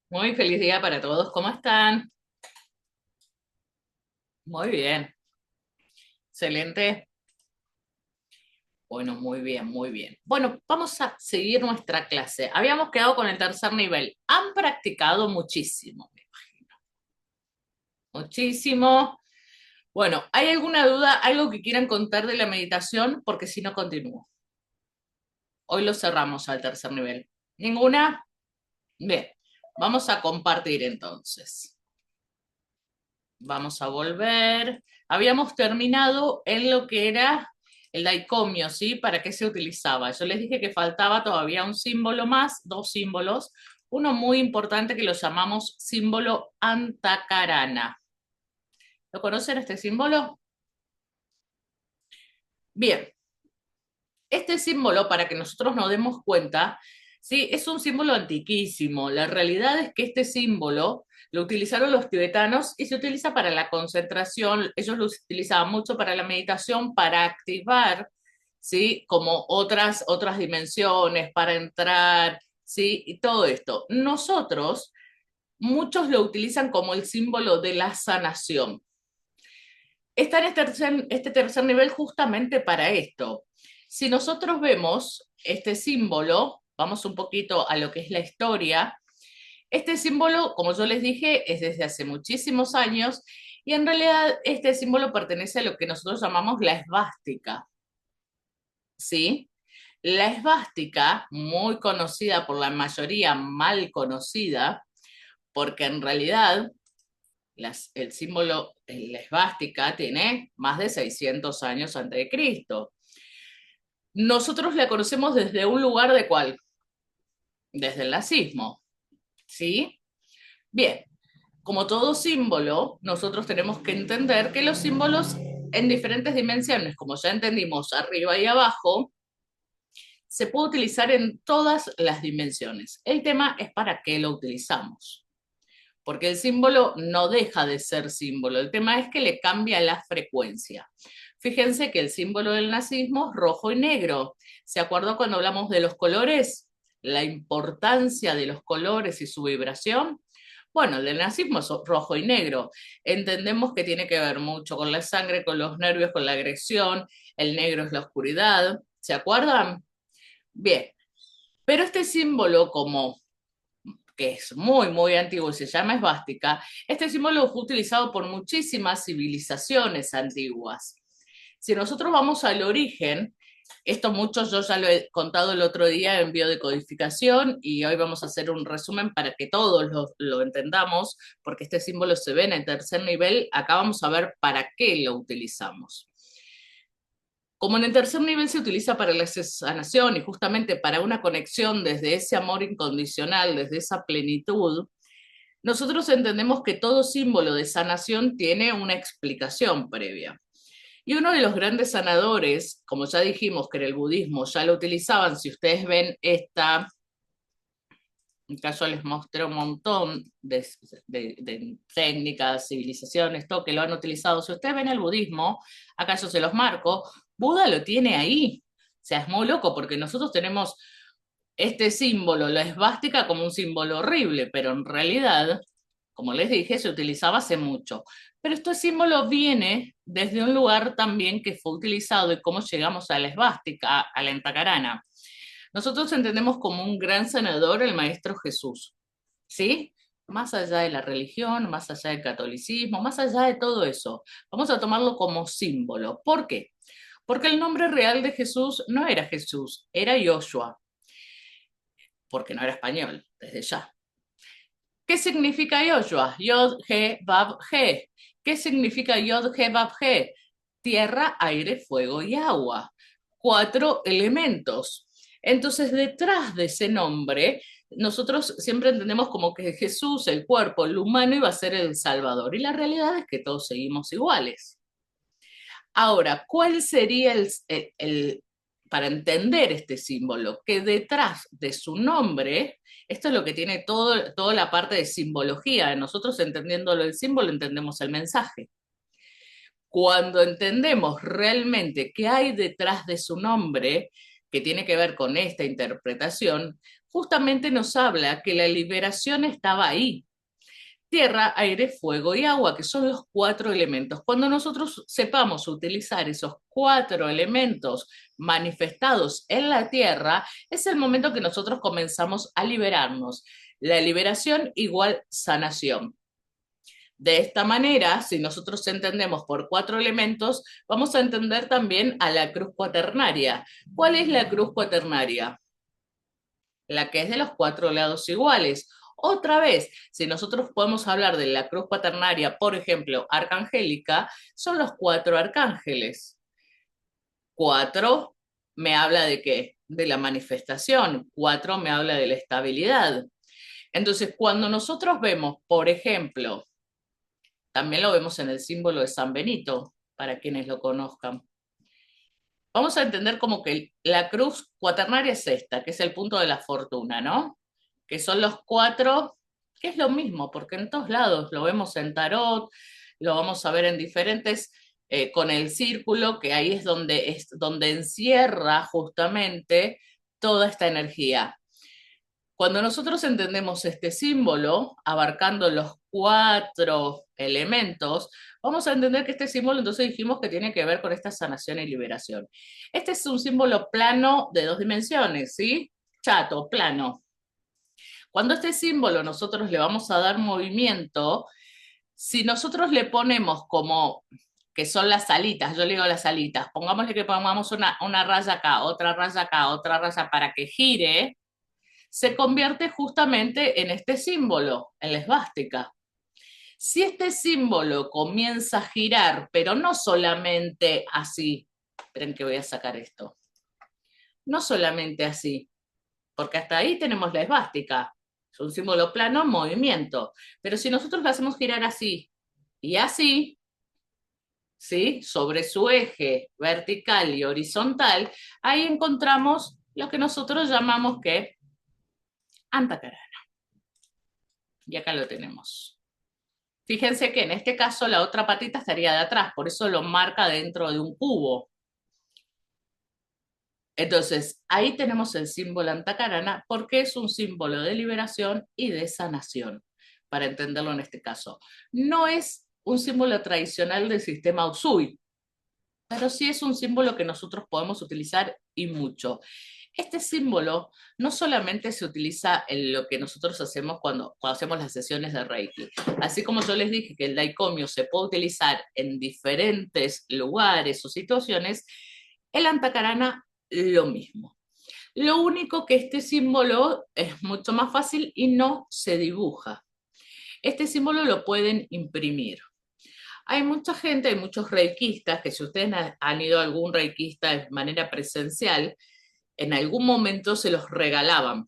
Muy feliz día para todos. ¿Cómo están? Muy bien. Excelente. Bueno, muy bien, muy bien. Bueno, vamos a seguir nuestra clase. Habíamos quedado con el tercer nivel. Han practicado muchísimo, me imagino. Muchísimo. Bueno, ¿hay alguna duda, algo que quieran contar de la meditación? Porque si no, continúo. Hoy lo cerramos al tercer nivel. ¿Ninguna? Bien. Vamos a compartir entonces. Vamos a volver. Habíamos terminado en lo que era el daicomio, ¿sí? ¿Para qué se utilizaba? Yo les dije que faltaba todavía un símbolo más, dos símbolos. Uno muy importante que lo llamamos símbolo antakarana. ¿Lo conocen este símbolo? Bien, este símbolo, para que nosotros nos demos cuenta, sí, es un símbolo antiquísimo. La realidad es que este símbolo lo utilizaron los tibetanos y se utiliza para la concentración. Ellos lo utilizaban mucho para la meditación, para activar, sí, como otras dimensiones, para entrar, sí, y todo esto. Nosotros, muchos lo utilizan como el símbolo de la sanación. Está en este tercer nivel justamente para esto. Si nosotros vemos este símbolo, vamos un poquito a lo que es la historia. Este símbolo, como yo les dije, es desde hace muchísimos años y en realidad este símbolo pertenece a lo que nosotros llamamos la esvástica, ¿sí? La esvástica, muy conocida por la mayoría, mal conocida, porque en realidad el símbolo, la esvástica, tiene más de 600 años antes de Cristo. Nosotros la conocemos desde un lugar de cuál? Desde el nazismo, ¿sí? Bien, como todo símbolo, nosotros tenemos que entender que los símbolos en diferentes dimensiones, como ya entendimos arriba y abajo, se puede utilizar en todas las dimensiones. El tema es para qué lo utilizamos. Porque el símbolo no deja de ser símbolo, el tema es que le cambia la frecuencia. Fíjense que el símbolo del nazismo es rojo y negro. ¿Se acuerdan cuando hablamos de los colores? La importancia de los colores y su vibración. Bueno, el del nazismo es rojo y negro. Entendemos que tiene que ver mucho con la sangre, con los nervios, con la agresión. El negro es la oscuridad. ¿Se acuerdan? Bien. Pero este símbolo, como que es muy, muy antiguo y se llama esvástica, este símbolo fue utilizado por muchísimas civilizaciones antiguas. Si nosotros vamos al origen, esto muchos yo ya lo he contado el otro día en biodecodificación y hoy vamos a hacer un resumen para que todos lo entendamos, porque este símbolo se ve en el tercer nivel, acá vamos a ver para qué lo utilizamos. Como en el tercer nivel se utiliza para la sanación y justamente para una conexión desde ese amor incondicional, desde esa plenitud, nosotros entendemos que todo símbolo de sanación tiene una explicación previa. Y uno de los grandes sanadores, como ya dijimos que en el budismo ya lo utilizaban, si ustedes ven acá yo les mostré un montón de técnicas, civilizaciones, todo que lo han utilizado. Si ustedes ven el budismo, acá yo se los marco, Buda lo tiene ahí. O sea, es muy loco porque nosotros tenemos este símbolo, la esvástica, como un símbolo horrible, pero en realidad, como les dije, se utilizaba hace mucho. Pero este símbolo viene desde un lugar también que fue utilizado y cómo llegamos a la esvástica, a la entacarana. Nosotros entendemos como un gran sanador el Maestro Jesús, ¿sí? Más allá de la religión, más allá del catolicismo, más allá de todo eso, vamos a tomarlo como símbolo. ¿Por qué? Porque el nombre real de Jesús no era Jesús, era Joshua, porque no era español, desde ya. ¿Qué significa Joshua? Yod, He, Bab, He. ¿Qué significa Yod, He, Bab, He? Tierra, aire, fuego y agua. Cuatro elementos. Entonces, detrás de ese nombre, nosotros siempre entendemos como que Jesús, el cuerpo, el humano, iba a ser el Salvador. Y la realidad es que todos seguimos iguales. Ahora, ¿cuál sería para entender este símbolo? Que detrás de su nombre, esto es lo que tiene toda la parte de simbología. Nosotros entendiéndolo el símbolo, entendemos el mensaje. Cuando entendemos realmente qué hay detrás de su nombre, que tiene que ver con esta interpretación, justamente nos habla que la liberación estaba ahí. Tierra, aire, fuego y agua, que son los cuatro elementos. Cuando nosotros sepamos utilizar esos cuatro elementos manifestados en la tierra, es el momento que nosotros comenzamos a liberarnos. La liberación igual sanación. De esta manera, si nosotros entendemos por cuatro elementos, vamos a entender también a la cruz cuaternaria. ¿Cuál es la cruz cuaternaria? La que es de los cuatro lados iguales. Otra vez, si nosotros podemos hablar de la cruz cuaternaria, por ejemplo, arcangélica, son los cuatro arcángeles. Cuatro me habla de qué? De la manifestación. Cuatro me habla de la estabilidad. Entonces, cuando nosotros vemos, por ejemplo, también lo vemos en el símbolo de San Benito, para quienes lo conozcan. Vamos a entender como que la cruz cuaternaria es esta, que es el punto de la fortuna, ¿no? Que son los cuatro, que es lo mismo, porque en todos lados lo vemos en tarot, lo vamos a ver en diferentes, con el círculo, que ahí es donde encierra justamente toda esta energía. Cuando nosotros entendemos este símbolo, abarcando los cuatro elementos, vamos a entender que este símbolo, entonces dijimos que tiene que ver con esta sanación y liberación. Este es un símbolo plano de dos dimensiones, ¿sí? Chato, plano. Cuando este símbolo nosotros le vamos a dar movimiento, si nosotros le ponemos como que son las alitas, yo le digo las alitas, pongámosle que pongamos una raya acá, otra raya para que gire, se convierte justamente en este símbolo, en la esvástica. Si este símbolo comienza a girar, pero no solamente así, esperen que voy a sacar esto, no solamente así, porque hasta ahí tenemos la esvástica, es un símbolo plano en movimiento, pero si nosotros lo hacemos girar así y así, ¿sí? Sobre su eje vertical y horizontal, ahí encontramos lo que nosotros llamamos que Antakarana. Y acá lo tenemos. Fíjense que en este caso la otra patita estaría de atrás, por eso lo marca dentro de un cubo. Entonces, ahí tenemos el símbolo Antakarana porque es un símbolo de liberación y de sanación, para entenderlo en este caso. No es un símbolo tradicional del sistema Usui, pero sí es un símbolo que nosotros podemos utilizar y mucho. Este símbolo no solamente se utiliza en lo que nosotros hacemos cuando hacemos las sesiones de Reiki, así como yo les dije que el Daikomyo se puede utilizar en diferentes lugares o situaciones, el Antakarana lo mismo. Lo único que este símbolo es mucho más fácil y no se dibuja. Este símbolo lo pueden imprimir. Hay mucha gente, hay muchos reikistas, que si ustedes han ido a algún reikista de manera presencial, en algún momento se los regalaban.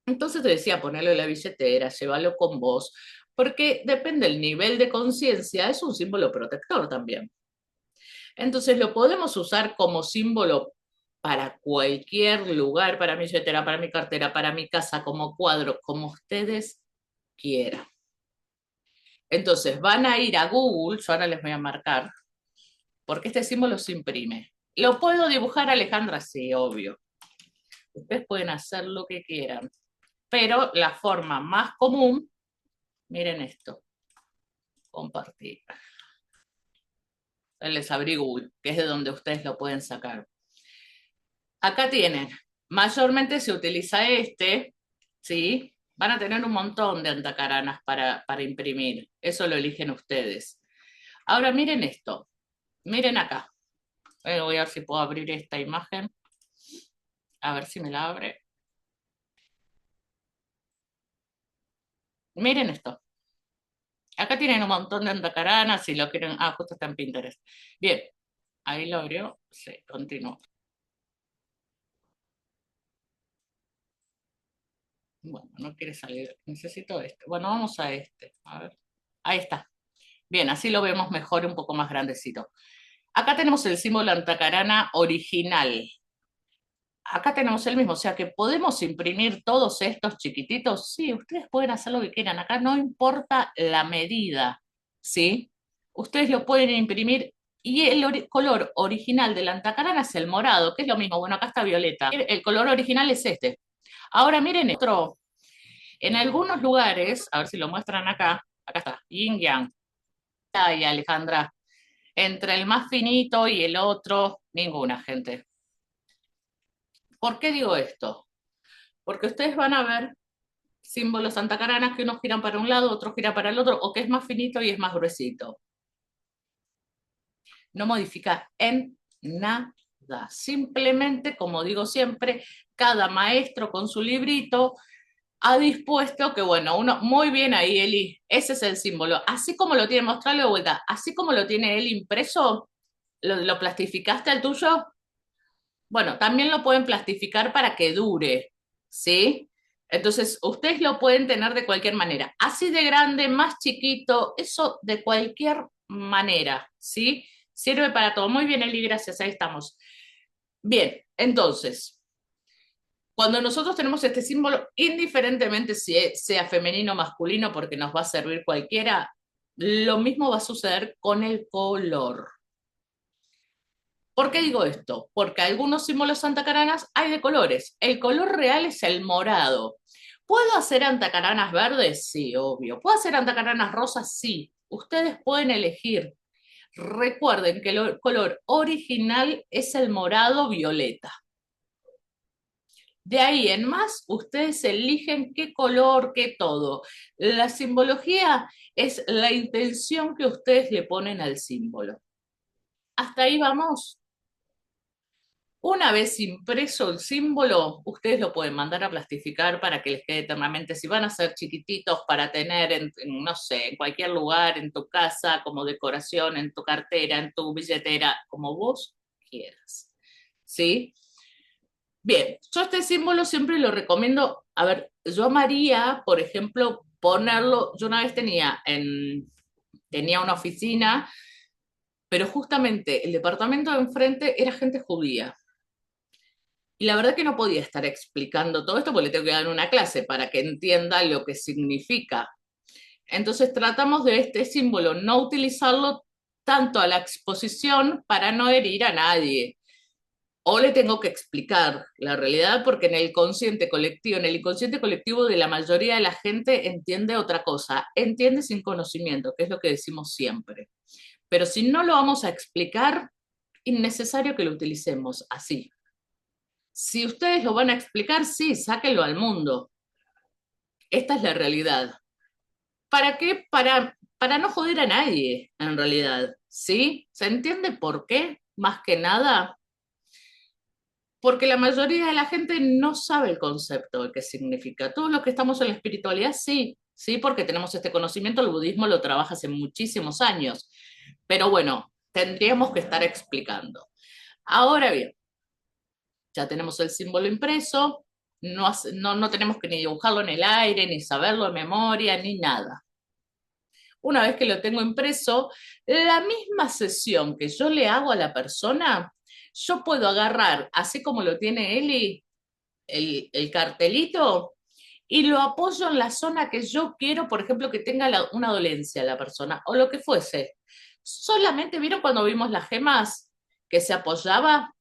Entonces te decía, ponerlo en la billetera, llévalo con vos, porque depende del nivel de conciencia, es un símbolo protector también. Entonces lo podemos usar como símbolo para cualquier lugar, para mi billetera, para mi cartera, para mi casa, como cuadro, como ustedes quieran. Entonces van a ir a Google, yo ahora les voy a marcar, porque este símbolo se imprime. ¿Lo puedo dibujar, Alejandra? Sí, obvio. Ustedes pueden hacer lo que quieran, pero la forma más común, miren esto, compartir. Les abrí Google, que es de donde ustedes lo pueden sacar. Acá tienen, mayormente se utiliza este, ¿sí? Van a tener un montón de antacaranas para imprimir, eso lo eligen ustedes. Ahora miren esto, miren acá. Voy a ver si puedo abrir esta imagen, a ver si me la abre. Miren esto. Acá tienen un montón de andacaranas, si lo quieren. Ah, justo está en Pinterest. Bien, ahí lo abrió. Sí, continúo. Bueno, no quiere salir. Necesito este. Bueno, vamos a este. A ver. Ahí está. Bien, así lo vemos mejor, un poco más grandecito. Acá tenemos el símbolo antacarana original. Acá tenemos el mismo, o sea que podemos imprimir todos estos chiquititos. Sí, ustedes pueden hacer lo que quieran. Acá no importa la medida, ¿sí? Ustedes lo pueden imprimir y el color original de la antacarana es el morado, que es lo mismo. Bueno, acá está violeta. El color original es este. Ahora miren otro. En algunos lugares, a ver si lo muestran acá, acá está, yin yang. Ay, Alejandra, entre el más finito y el otro, ninguna gente. ¿Por qué digo esto? Porque ustedes van a ver símbolos santacaranas que unos giran para un lado, otros giran para el otro, o que es más finito y es más gruesito. No modifica en nada. Simplemente, como digo siempre, cada maestro con su librito ha dispuesto que, bueno, uno, muy bien ahí, Eli, ese es el símbolo. Así como lo tiene, mostrarlo de vuelta, así como lo tiene él impreso, lo plastificaste el tuyo. Bueno, también lo pueden plastificar para que dure, ¿sí? Entonces, ustedes lo pueden tener de cualquier manera, así de grande, más chiquito, eso de cualquier manera, ¿sí? Sirve para todo. Muy bien, Eli, gracias, ahí estamos. Bien, entonces, cuando nosotros tenemos este símbolo, indiferentemente si sea femenino o masculino, porque nos va a servir cualquiera, lo mismo va a suceder con el color. ¿Por qué digo esto? Porque algunos símbolos antacaranas hay de colores. El color real es el morado. ¿Puedo hacer antacaranas verdes? Sí, obvio. ¿Puedo hacer antacaranas rosas? Sí. Ustedes pueden elegir. Recuerden que el color original es el morado violeta. De ahí en más, ustedes eligen qué color, qué todo. La simbología es la intención que ustedes le ponen al símbolo. Hasta ahí vamos. Una vez impreso el símbolo, ustedes lo pueden mandar a plastificar para que les quede eternamente. Si van a ser chiquititos para tener, no sé, en cualquier lugar, en tu casa, como decoración, en tu cartera, en tu billetera, como vos quieras. ¿Sí? Bien, yo este símbolo siempre lo recomiendo. A ver, yo amaría, por ejemplo, ponerlo. Yo una vez tenía una oficina, pero justamente el departamento de enfrente era gente judía. Y la verdad que no podía estar explicando todo esto porque le tengo que dar una clase para que entienda lo que significa. Entonces tratamos de este símbolo no utilizarlo tanto a la exposición para no herir a nadie. O le tengo que explicar la realidad porque en el inconsciente colectivo de la mayoría de la gente entiende otra cosa, entiende sin conocimiento, que es lo que decimos siempre. Pero si no lo vamos a explicar, innecesario que lo utilicemos así. Si ustedes lo van a explicar, sí, sáquenlo al mundo. Esta es la realidad. ¿Para qué? Para no joder a nadie, en realidad. ¿Sí? ¿Se entiende por qué? Más que nada, porque la mayoría de la gente no sabe el concepto de qué significa. Todos los que estamos en la espiritualidad, sí, sí, porque tenemos este conocimiento, el budismo lo trabaja hace muchísimos años. Pero bueno, tendríamos que estar explicando. Ahora bien, ya tenemos el símbolo impreso, no tenemos que ni dibujarlo en el aire, ni saberlo de memoria, ni nada. Una vez que lo tengo impreso, la misma sesión que yo le hago a la persona, yo puedo agarrar, así como lo tiene Eli, el cartelito, y lo apoyo en la zona que yo quiero, por ejemplo, que tenga una dolencia la persona, o lo que fuese. Solamente, ¿vieron cuando vimos las gemas que se apoyaba?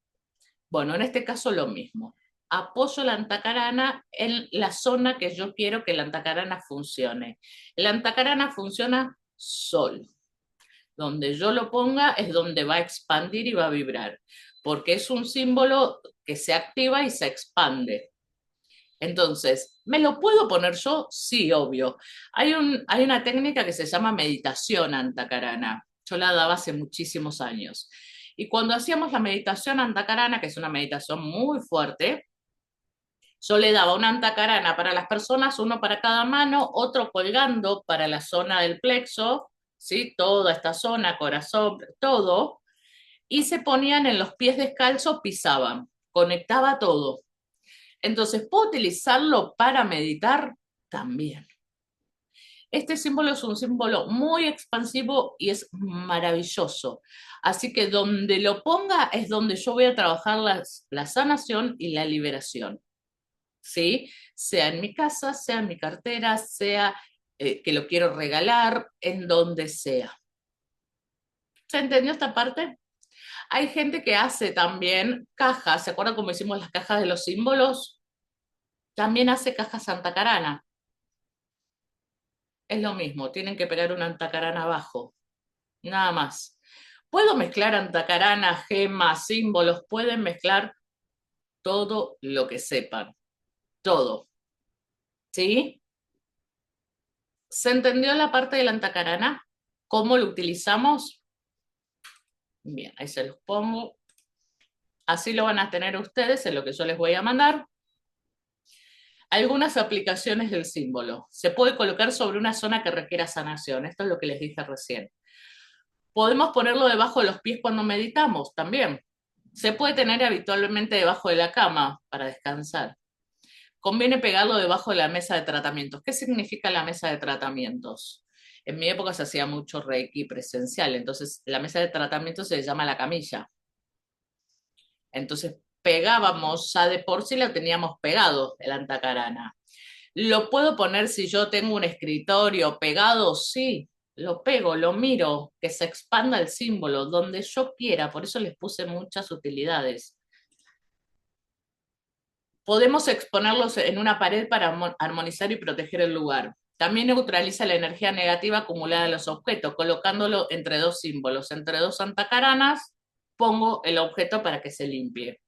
Bueno, en este caso lo mismo. Apoyo la antacarana en la zona que yo quiero que la antacarana funcione. La antacarana funciona solo. Donde yo lo ponga es donde va a expandir y va a vibrar, porque es un símbolo que se activa y se expande. Entonces, ¿me lo puedo poner yo? Sí, obvio. Hay una técnica que se llama meditación antacarana. Yo la daba hace muchísimos años. Y cuando hacíamos la meditación antacarana, que es una meditación muy fuerte, yo le daba una antacarana para las personas, uno para cada mano, otro colgando para la zona del plexo, ¿sí? Toda esta zona, corazón, todo, y se ponían en los pies descalzos, pisaban, conectaba todo. Entonces, ¿puedo utilizarlo para meditar? También. Este símbolo es un símbolo muy expansivo y es maravilloso. Así que donde lo ponga es donde yo voy a trabajar la sanación y la liberación. ¿Sí? Sea en mi casa, sea en mi cartera, sea que lo quiero regalar, en donde sea. ¿Se entendió esta parte? Hay gente que hace también cajas. ¿Se acuerdan cómo hicimos las cajas de los símbolos? También hace caja Santa Carana. Es lo mismo, tienen que pegar una antacarana abajo, nada más. Puedo mezclar antacarana, gemas, símbolos, pueden mezclar todo lo que sepan, todo, ¿sí? ¿Se entendió la parte de la antacarana? ¿Cómo lo utilizamos? Bien, ahí se los pongo. Así lo van a tener ustedes en lo que yo les voy a mandar. Algunas aplicaciones del símbolo. Se puede colocar sobre una zona que requiera sanación. Esto es lo que les dije recién. Podemos ponerlo debajo de los pies cuando meditamos también. Se puede tener habitualmente debajo de la cama para descansar. Conviene pegarlo debajo de la mesa de tratamientos. ¿Qué significa la mesa de tratamientos? En mi época se hacía mucho Reiki presencial, entonces la mesa de tratamientos se llama la camilla. Entonces pegábamos, ya de por sí la teníamos pegado, el antacarana. ¿Lo puedo poner si yo tengo un escritorio pegado? Sí, lo pego, lo miro, que se expanda el símbolo donde yo quiera, por eso les puse muchas utilidades. Podemos exponerlos en una pared para armonizar y proteger el lugar. También neutraliza la energía negativa acumulada en los objetos, colocándolo entre dos símbolos, entre dos antacaranas, pongo el objeto para que se limpie.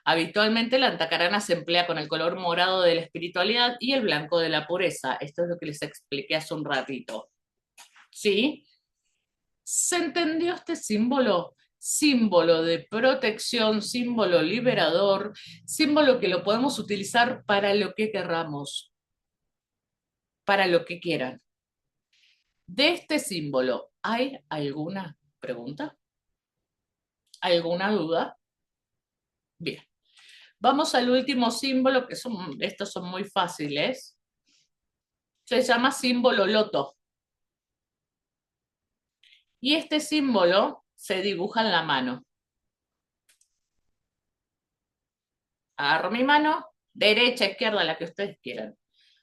Habitualmente la antacarana se emplea con el color morado de la espiritualidad y el blanco de la pureza. Esto es lo que les expliqué hace un ratito. ¿Sí? ¿Se entendió este símbolo? Símbolo de protección, símbolo liberador, símbolo que lo podemos utilizar para lo que querramos, para lo que quieran. De este símbolo, ¿hay alguna pregunta? ¿Alguna duda? Bien. Vamos al último símbolo, que estos son muy fáciles. Se llama símbolo loto. Y este símbolo se dibuja en la mano. Agarro mi mano, derecha, izquierda, la que ustedes quieran.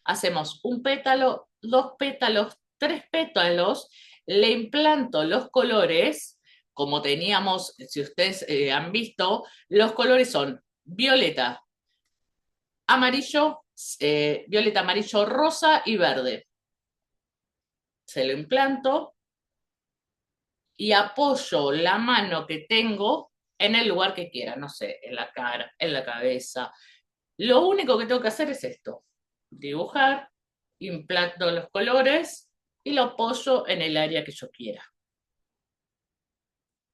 Hacemos un pétalo, dos pétalos, tres pétalos, le implanto los colores, como teníamos, si ustedes han visto, los colores son violeta, amarillo, violeta, amarillo, rosa y verde. Se lo implanto y apoyo la mano que tengo en el lugar que quiera, no sé, en la cara, en la cabeza. Lo único que tengo que hacer es esto, dibujar, implanto los colores y lo apoyo en el área que yo quiera.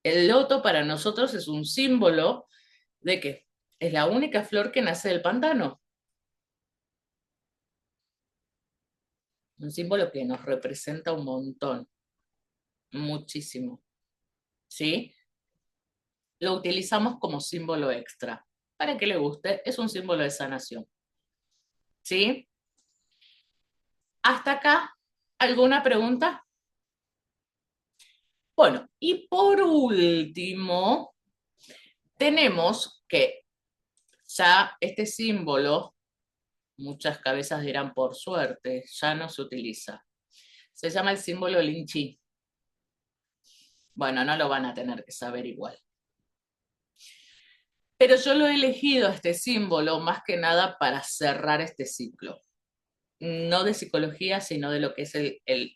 El loto para nosotros es un símbolo de que es la única flor que nace del pantano, un símbolo que nos representa un montón, muchísimo, ¿sí? Lo utilizamos como símbolo extra. Para que le guste, es un símbolo de sanación, ¿sí? Hasta acá, ¿alguna pregunta? Bueno, y por último, tenemos que ya este símbolo, muchas cabezas dirán por suerte, ya no se utiliza. Se llama el símbolo Lin Chi. Bueno, no lo van a tener que saber igual. Pero yo lo he elegido este símbolo más que nada para cerrar este ciclo. No de psicología, sino de lo que es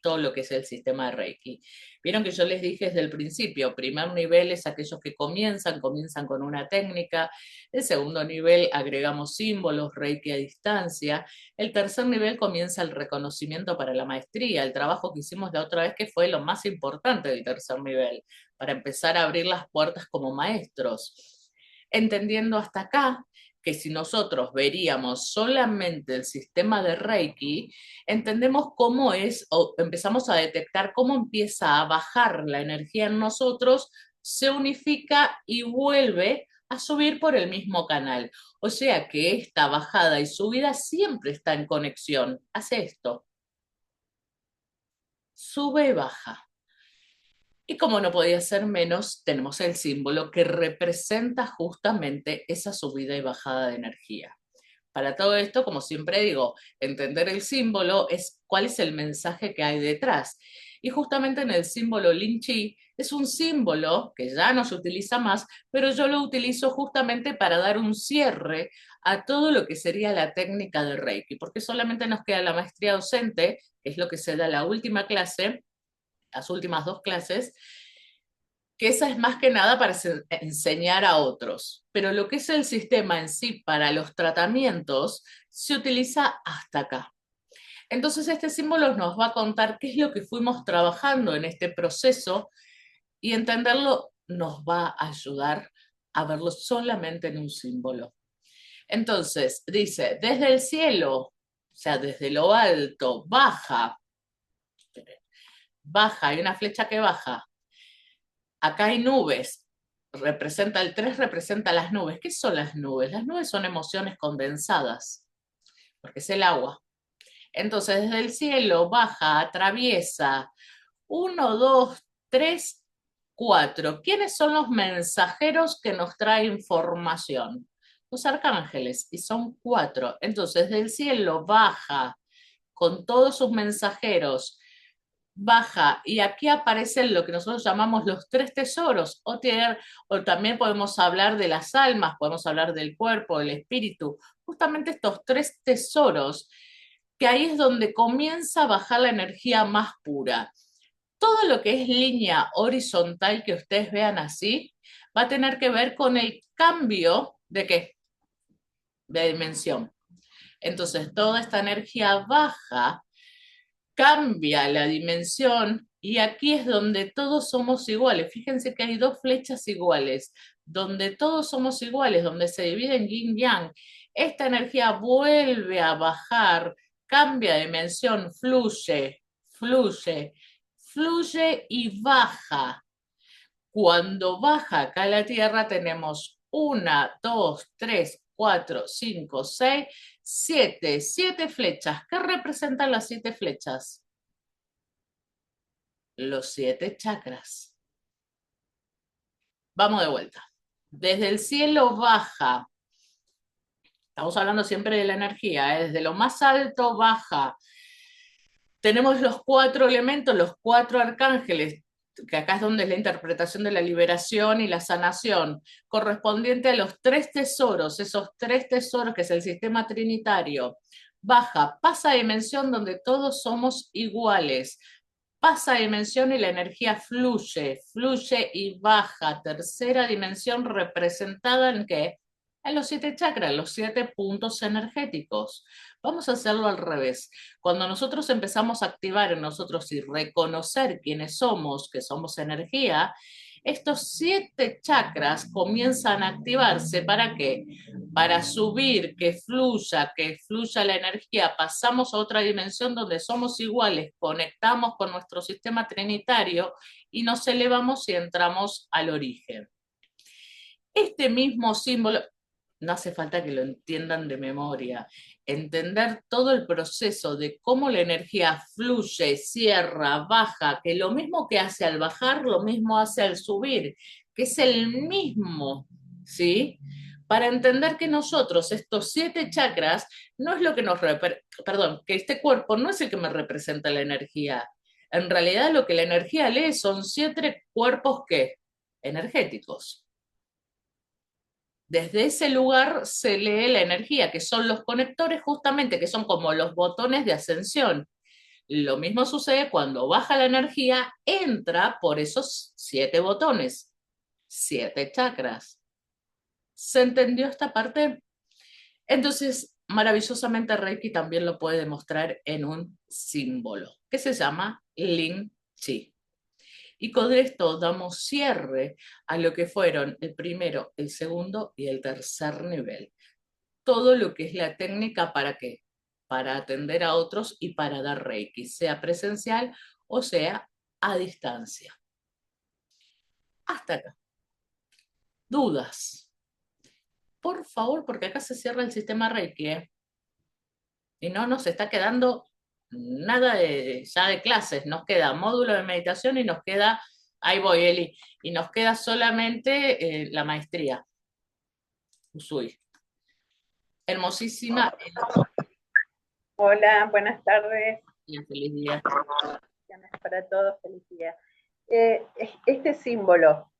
todo lo que es el sistema de Reiki. Vieron que yo les dije desde el principio, primer nivel es aquellos que comienzan con una técnica, el segundo nivel agregamos símbolos, Reiki a distancia, el tercer nivel comienza el reconocimiento para la maestría, el trabajo que hicimos la otra vez que fue lo más importante del tercer nivel, para empezar a abrir las puertas como maestros. Entendiendo hasta acá, que si nosotros veríamos solamente el sistema de Reiki, entendemos cómo es, o empezamos a detectar cómo empieza a bajar la energía en nosotros, se unifica y vuelve a subir por el mismo canal. O sea que esta bajada y subida siempre está en conexión. Hace esto, sube y baja. Y como no podía ser menos, tenemos el símbolo que representa justamente esa subida y bajada de energía. Para todo esto, como siempre digo, entender el símbolo es cuál es el mensaje que hay detrás. Y justamente en el símbolo Lin Chi es un símbolo que ya no se utiliza más, pero yo lo utilizo justamente para dar un cierre a todo lo que sería la técnica de Reiki, porque solamente nos queda la maestría docente, que es lo que se da en la última clase, las últimas dos clases, que esa es más que nada para enseñar a otros. Pero lo que es el sistema en sí para los tratamientos se utiliza hasta acá. Entonces este símbolo nos va a contar qué es lo que fuimos trabajando en este proceso y entenderlo nos va a ayudar a verlo solamente en un símbolo. Entonces, dice, desde el cielo, o sea, desde lo alto, baja, hay una flecha que baja. Acá hay nubes, representa el 3 representa las nubes. ¿Qué son las nubes? Las nubes son emociones condensadas, porque es el agua. Entonces, desde el cielo baja, atraviesa 1, 2, 3, 4. ¿Quiénes son los mensajeros que nos traen información? Los arcángeles, y son 4. Entonces, del cielo baja con todos sus mensajeros, baja, y aquí aparecen lo que nosotros llamamos los tres tesoros, o también podemos hablar de las almas, podemos hablar del cuerpo, del espíritu, justamente estos tres tesoros, que ahí es donde comienza a bajar la energía más pura. Todo lo que es línea horizontal que ustedes vean así, va a tener que ver con el cambio de qué, de dimensión. Entonces, toda esta energía baja cambia la dimensión y aquí es donde todos somos iguales. Fíjense que hay dos flechas iguales, donde todos somos iguales, donde se divide en yin yang. Esta energía vuelve a bajar, cambia de dimensión, fluye, fluye, fluye y baja. Cuando baja acá a la Tierra tenemos 1, 2, 3, 4, 5, 6, 7, 7 flechas. ¿Qué representan las 7 flechas? Los 7 chakras. Vamos de vuelta. Desde el cielo baja. Estamos hablando siempre de la energía, ¿eh? Desde lo más alto baja. Tenemos los 4 elementos, los 4 arcángeles, que acá es donde es la interpretación de la liberación y la sanación, correspondiente a los 3 tesoros, esos 3 tesoros que es el sistema trinitario. Baja, pasa a dimensión donde todos somos iguales. Pasa a dimensión y la energía fluye, fluye y baja. Tercera dimensión representada en qué? En los 7 chakras, los 7 puntos energéticos. Vamos a hacerlo al revés. Cuando nosotros empezamos a activar en nosotros y reconocer quiénes somos, que somos energía, estos 7 chakras comienzan a activarse. ¿Para qué? Para subir, que fluya la energía. Pasamos a otra dimensión donde somos iguales, conectamos con nuestro sistema trinitario y nos elevamos y entramos al origen. Este mismo símbolo, no hace falta que lo entiendan de memoria, entender todo el proceso de cómo la energía fluye, cierra, baja, que lo mismo que hace al bajar, lo mismo hace al subir, que es el mismo, ¿sí? Para entender que nosotros, estos 7 chakras, no es lo que perdón, que este cuerpo no es el que me representa la energía. En realidad lo que la energía lee son 7 cuerpos que energéticos. Desde ese lugar se lee la energía, que son los conectores justamente, que son como los botones de ascensión. Lo mismo sucede cuando baja la energía, entra por esos 7 botones, 7 chakras. ¿Se entendió esta parte? Entonces, maravillosamente Reiki también lo puede demostrar en un símbolo, que se llama Lin Chi. Y con esto damos cierre a lo que fueron el primero, el segundo y el tercer nivel. Todo lo que es la técnica para qué, para atender a otros y para dar Reiki, sea presencial o sea a distancia. Hasta acá. ¿Dudas? Por favor, porque acá se cierra el sistema Reiki, ¿eh? Y no nos está quedando nada ya de clases, nos queda módulo de meditación y nos queda, ahí voy Eli, y nos queda solamente la maestría, Usui. Hermosísima, Hola, buenas tardes. feliz día. Bendiciones para todos, feliz día. Este símbolo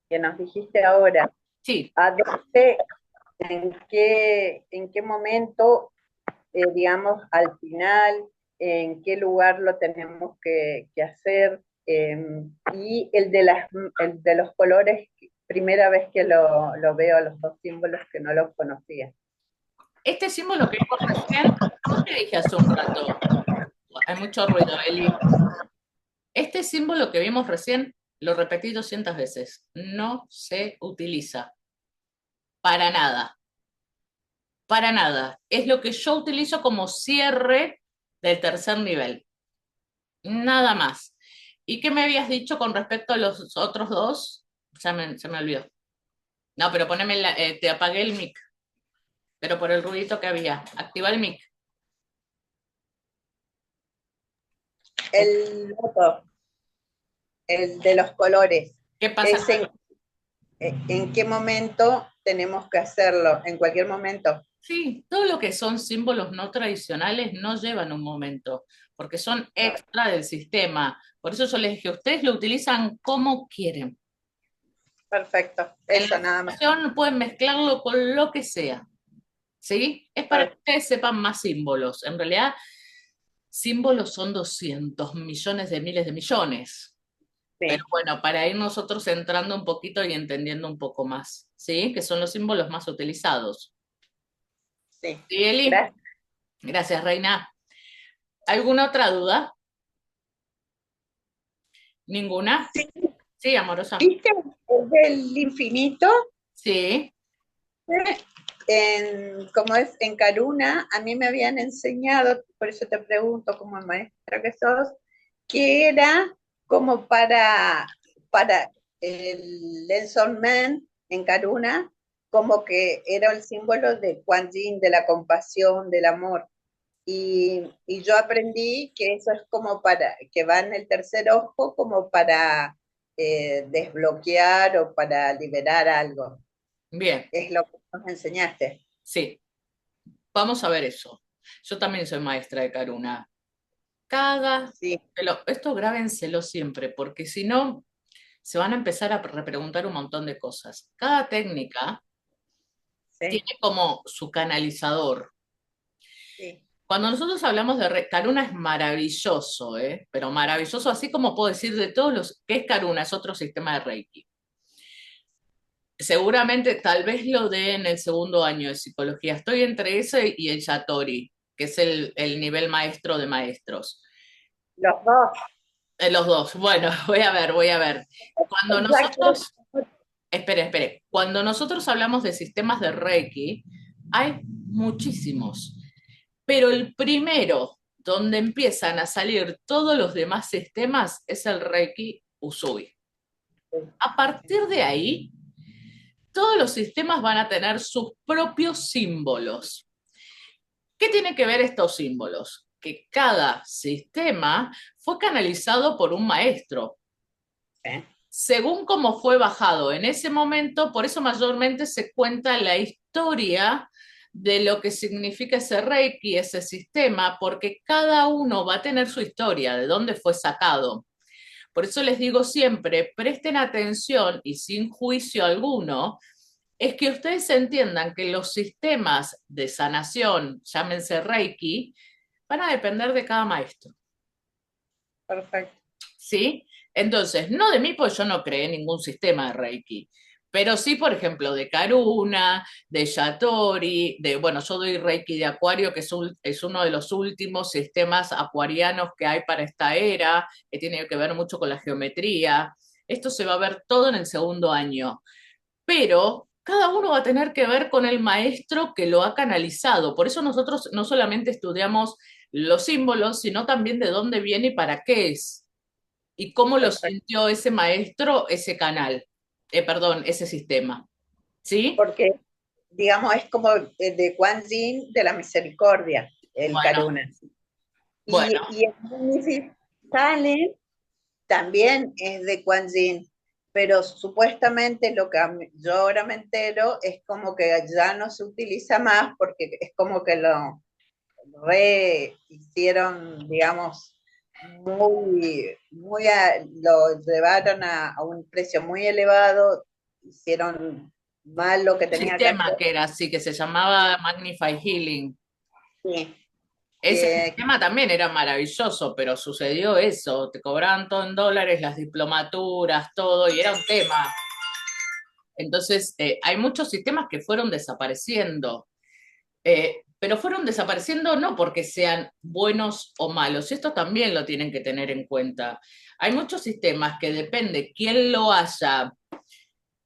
que nos dijiste ahora, Sí, ¿a dónde, en qué momento, digamos, al final, en qué lugar lo tenemos que hacer? Y el de los colores, primera vez que lo veo, los dos símbolos que no los conocía. este símbolo que vimos recién, yo te dije hace un rato, hay mucho ruido, Eli. Este símbolo que vimos recién, lo repetí 200 veces, no se utiliza para nada, para nada. Es lo que yo utilizo como cierre del tercer nivel, nada más. ¿Y qué me habías dicho con respecto a los otros dos? Se me olvidó. No, pero te apagué el mic, pero por el ruidito que había. Activa el mic. El otro, el de los colores, ¿Qué pasa? es en qué momento tenemos que hacerlo, en cualquier momento. Sí, todo lo que son símbolos no tradicionales no llevan un momento, porque son No, extra del sistema. Por eso yo les dije, ustedes lo utilizan como quieren. perfecto, En la eso nada más. sesión pueden mezclarlo con lo que sea, ¿sí? Es para que Per- ustedes sepan más símbolos. En realidad, símbolos son 200 millones de miles de millones. Pero Sí, bueno, para ir nosotros entrando un poquito y entendiendo un poco más, ¿sí? Que son los símbolos más utilizados. sí. ¿Sí, Eli? Gracias. Gracias, Reina. ¿Alguna otra duda? ¿Ninguna? Sí, Sí, amorosa. ¿viste el del infinito? Sí, Como es en Caruna, a mí me habían enseñado, por eso te pregunto como maestra que sos, que era como para el Nelson Man en Caruna, como que era el símbolo de Kuan Yin, de la compasión, del amor. Y yo aprendí que eso es como que va en el tercer ojo como para desbloquear o para liberar algo. bien, Es lo que nos enseñaste. sí. Vamos a ver eso. Yo también soy maestra de Karuna. Cada, Sí, esto grábenselo siempre, porque si no, se van a empezar a repreguntar un montón de cosas. Cada técnica sí, tiene como su canalizador. sí. Cuando nosotros hablamos de Karuna es maravilloso, ¿eh? Pero maravilloso, así como puedo decir de todos los que es Karuna, es otro sistema de Reiki. Seguramente tal vez lo dé en el segundo año de psicología. Estoy entre ese y el Yatori, que es el nivel maestro de maestros. Los dos. Los dos. Bueno, voy a ver, voy a ver. Cuando Ya quiero- nosotros, espere, cuando nosotros hablamos de sistemas de Reiki, hay muchísimos, pero el primero donde empiezan a salir todos los demás sistemas es el Reiki Usui. A partir de ahí, todos los sistemas van a tener sus propios símbolos. ¿Qué tiene que ver estos símbolos? Que cada sistema fue canalizado por un maestro. ¿Eh? Según cómo fue bajado en ese momento, por eso mayormente se cuenta la historia de lo que significa ese Reiki, ese sistema, porque cada uno va a tener su historia, de dónde fue sacado. Por eso les digo siempre, presten atención y sin juicio alguno, es que ustedes entiendan que los sistemas de sanación, llámense Reiki, van a depender de cada maestro, Perfecto. ¿sí? Entonces, no de mí, pues yo no creé ningún sistema de Reiki, pero sí, por ejemplo, de Karuna, de Yatori, bueno, yo doy Reiki de Acuario, que es uno de los últimos sistemas acuarianos que hay para esta era, que tiene que ver mucho con la geometría. Esto se va a ver todo en el segundo año, pero cada uno va a tener que ver con el maestro que lo ha canalizado. Por eso nosotros no solamente estudiamos los símbolos, sino también de dónde viene y para qué es, y cómo lo Perfecto. sintió ese maestro, ese canal, perdón, ese sistema. ¿Sí? Porque, digamos, es como de Kuan Yin de la misericordia, el Bueno, Karuna. bueno, Y el Magnificat también es de Kuan Yin. pero supuestamente lo que yo ahora me entero es como que ya no se utiliza más porque es como que lo hicieron, digamos, lo llevaron a un precio muy elevado, hicieron mal lo que tenía que Sistema hacer. que era así, que se llamaba Magnify Healing. Sí, Ese sistema también era maravilloso, pero sucedió eso, te cobraban todo en dólares, las diplomaturas, todo, y era un tema. Entonces, hay muchos sistemas que fueron desapareciendo, pero fueron desapareciendo no porque sean buenos o malos, esto también lo tienen que tener en cuenta. Hay muchos sistemas que depende quién lo haya.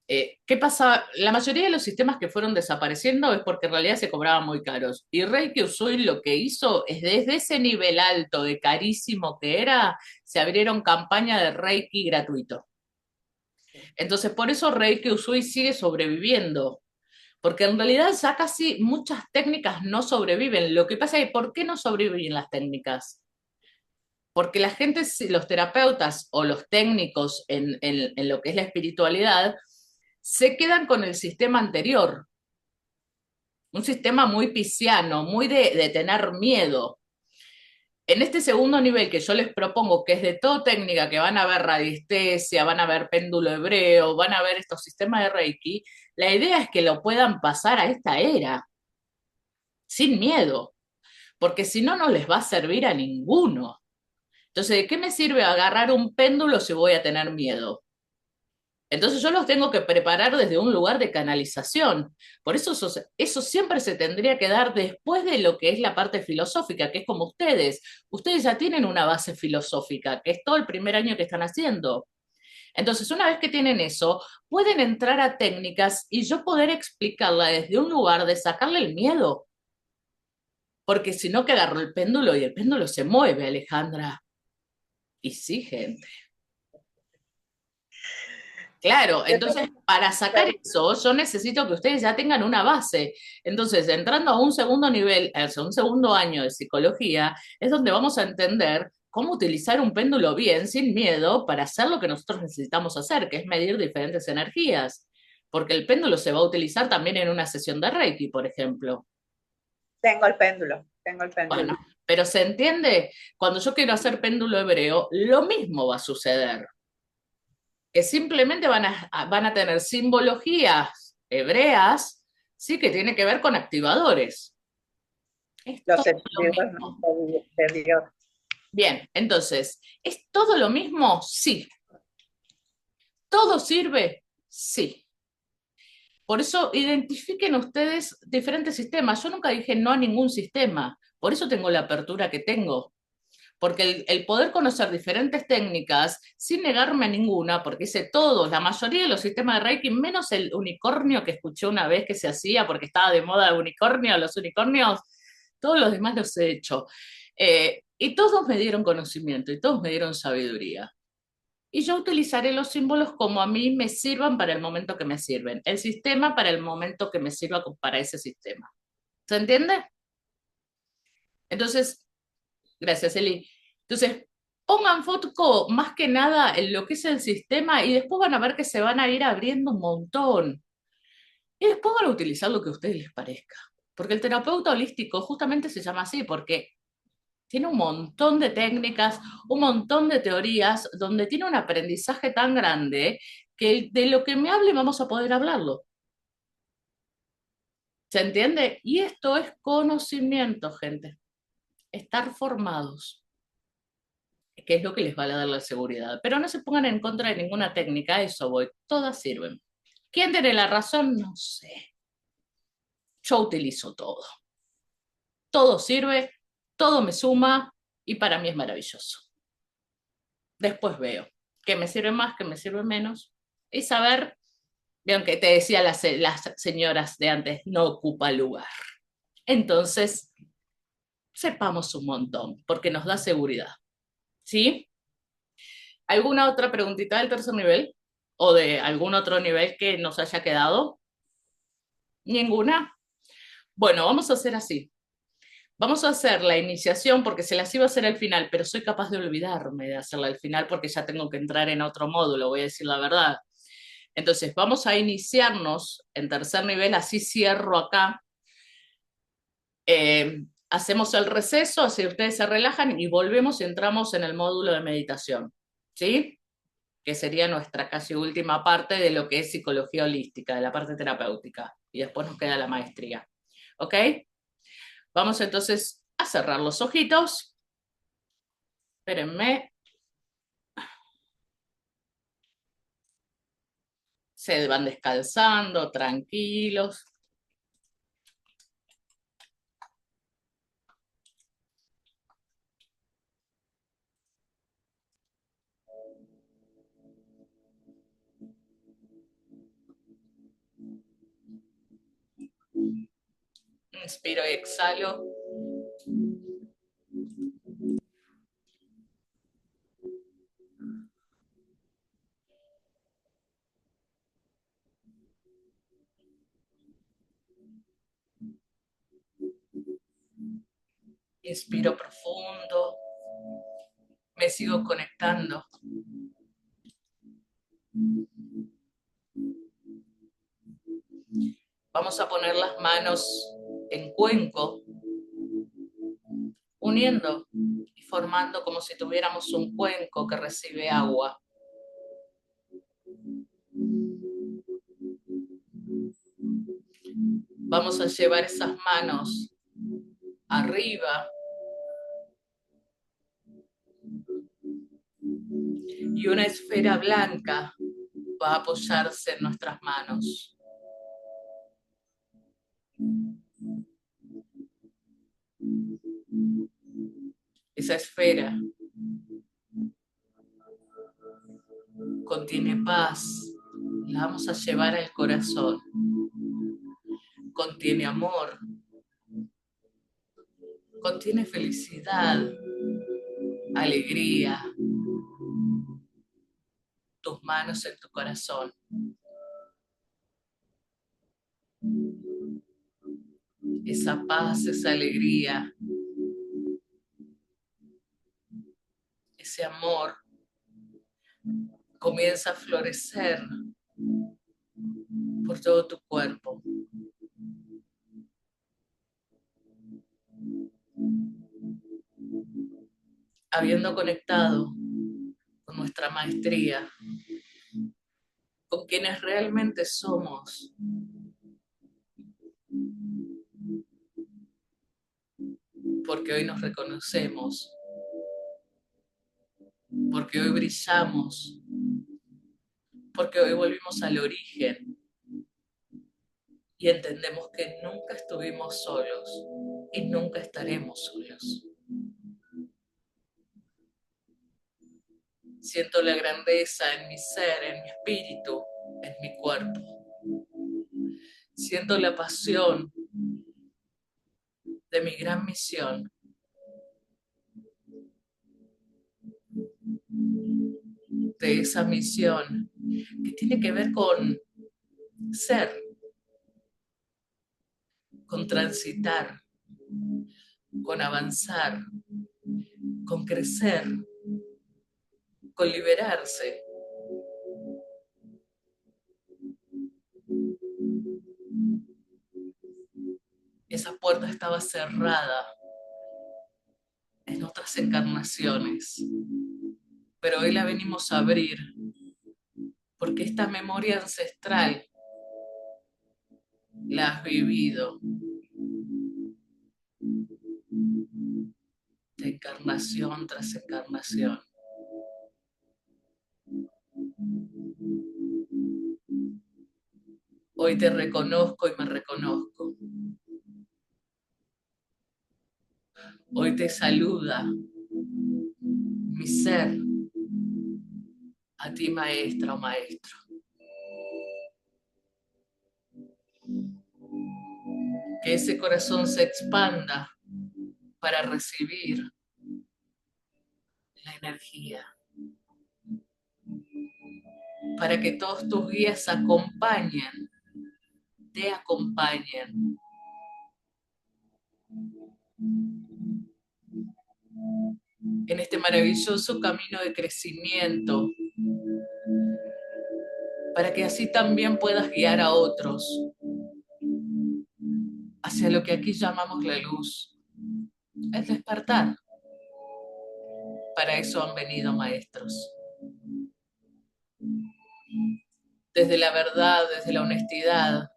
¿Qué pasa? La mayoría de los sistemas que fueron desapareciendo es porque en realidad se cobraban muy caros. Y Reiki Usui lo que hizo es desde ese nivel alto de carísimo que era, se abrieron campañas de Reiki gratuito. Entonces, por eso Reiki Usui sigue sobreviviendo, porque en realidad ya casi muchas técnicas no sobreviven. Lo que pasa es, ¿por qué no sobreviven las técnicas? Porque la gente, los terapeutas o los técnicos en lo que es la espiritualidad, se quedan con el sistema anterior, un sistema muy pisciano, muy de tener miedo. En este segundo nivel que yo les propongo, que es de todo técnica, que van a ver radiestesia, van a ver péndulo hebreo, van a ver estos sistemas de Reiki, la idea es que lo puedan pasar a esta era, sin miedo, porque si no, no les va a servir a ninguno. Entonces, ¿de qué me sirve agarrar un péndulo si voy a tener miedo? Entonces yo los tengo que preparar desde un lugar de canalización. Por eso eso siempre se tendría que dar después de lo que es la parte filosófica, que es como ustedes. Ustedes ya tienen una base filosófica, que es todo el primer año que están haciendo. Entonces, una vez que tienen eso, pueden entrar a técnicas y yo poder explicarla desde un lugar de sacarle el miedo. Porque si no, que agarro el péndulo y el péndulo se mueve, Alejandra. Y sí, gente. Claro, yo entonces para sacar eso, yo necesito que ustedes ya tengan una base. Entonces, entrando a un segundo nivel, a un segundo año de psicología, es donde vamos a entender cómo utilizar un péndulo bien, sin miedo, para hacer lo que nosotros necesitamos hacer, que es medir diferentes energías. Porque el péndulo se va a utilizar también en una sesión de Reiki, por ejemplo. tengo el péndulo, tengo el péndulo. Bueno, pero se entiende, cuando yo quiero hacer péndulo hebreo, lo mismo va a suceder, que simplemente van a tener simbologías hebreas, sí, que tiene que ver con activadores. Es Los todo lo estudios mismo. de Dios. Bien, entonces, ¿es todo lo mismo? Sí. ¿Todo sirve? Sí. Por eso identifiquen ustedes diferentes sistemas. Yo nunca dije no a ningún sistema. Por eso tengo la apertura que tengo. Porque el poder conocer diferentes técnicas sin negarme a ninguna, porque hice todos, la mayoría de los sistemas de Reiki, menos el unicornio que escuché una vez que se hacía porque estaba de moda el unicornio, los unicornios, todos los demás los he hecho. Y todos me dieron conocimiento y todos me dieron sabiduría. Y yo utilizaré los símbolos como a mí me sirvan para el momento que me sirven, el sistema para el momento que me sirva para ese sistema. ¿Se entiende? Entonces, gracias, Eli. Entonces, pongan foco más que nada en lo que es el sistema y después van a ver que se van a ir abriendo un montón. Y después van a utilizar lo que a ustedes les parezca. Porque el terapeuta holístico justamente se llama así, porque tiene un montón de técnicas, un montón de teorías, donde tiene un aprendizaje tan grande que de lo que me hable vamos a poder hablarlo. ¿Se entiende? Y esto es conocimiento, gente. Estar formados, que es lo que les va a dar la seguridad. Pero no se pongan en contra de ninguna técnica, a eso voy. Todas sirven. ¿Quién tiene la razón? No sé. Yo utilizo todo. Todo sirve, todo me suma y para mí es maravilloso. Después veo que me sirve más, que me sirve menos. Y saber, y aunque te decía las señoras de antes, no ocupa lugar. Entonces, sepamos un montón, porque nos da seguridad. ¿Sí? ¿Alguna otra preguntita del tercer nivel? ¿O de algún otro nivel que nos haya quedado? ¿Ninguna? Bueno, vamos a hacer así. Vamos a hacer la iniciación porque se las iba a hacer al final, pero soy capaz de olvidarme de hacerla al final porque ya tengo que entrar en otro módulo, voy a decir la verdad. Entonces, vamos a iniciarnos en tercer nivel, así cierro acá. Hacemos el receso, así ustedes se relajan y volvemos y entramos en el módulo de meditación, ¿sí? Que sería nuestra casi última parte de lo que es psicología holística, de la parte terapéutica. Y después nos queda la maestría, ¿ok? Vamos entonces a cerrar los ojitos. Espérenme. Se van descalzando, tranquilos. Inspiro y exhalo. Inspiro profundo. Me sigo conectando. Vamos a poner las manos en cuenco, uniendo y formando como si tuviéramos un cuenco que recibe agua. Vamos a llevar esas manos arriba y una esfera blanca va a apoyarse en nuestras manos. Esa esfera contiene paz, la vamos a llevar al corazón. Contiene amor, contiene felicidad, alegría, tus manos en tu corazón. Esa paz, esa alegría, ese amor comienza a florecer por todo tu cuerpo. Habiendo conectado con nuestra maestría, con quienes realmente somos, porque hoy nos reconocemos, porque hoy brillamos, porque hoy volvimos al origen y entendemos que nunca estuvimos solos y nunca estaremos solos. Siento la grandeza en mi ser, en mi espíritu, en mi cuerpo. Siento la pasión de mi gran misión. De esa misión que tiene que ver con ser, con transitar, con avanzar, con crecer, con liberarse. Esa puerta estaba cerrada en otras encarnaciones, pero hoy la venimos a abrir porque esta memoria ancestral la has vivido de encarnación tras encarnación. Hoy te reconozco y me reconozco. Hoy te saluda mi ser, a ti maestra o maestro. Que ese corazón se expanda para recibir la energía, para que todos tus guías acompañen, te acompañen. En este maravilloso camino de crecimiento para que así también puedas guiar a otros hacia lo que aquí llamamos la luz, el despertar. Para eso han venido maestros. Desde la verdad, desde la honestidad,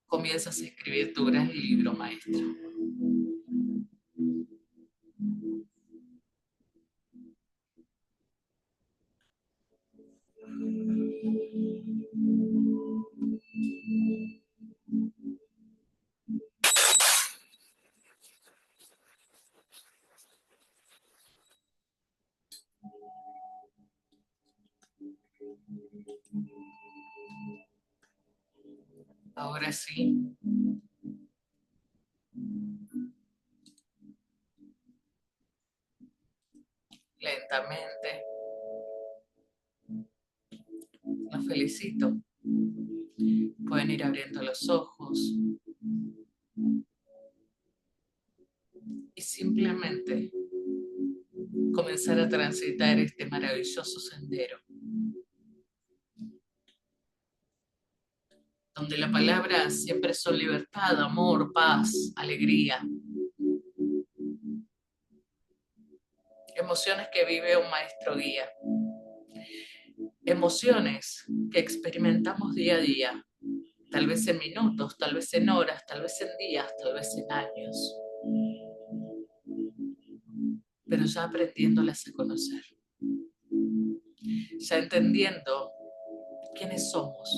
comienzas a escribir tu gran libro, maestro. Ahora sí, lentamente, los felicito. Pueden ir abriendo los ojos y simplemente comenzar a transitar este maravilloso sendero, donde la palabra siempre son libertad, amor, paz, alegría, emociones que vive un maestro guía, emociones que experimentamos día a día, tal vez en minutos, tal vez en horas, tal vez en días, tal vez en años, pero ya aprendiéndolas a conocer, ya entendiendo quiénes somos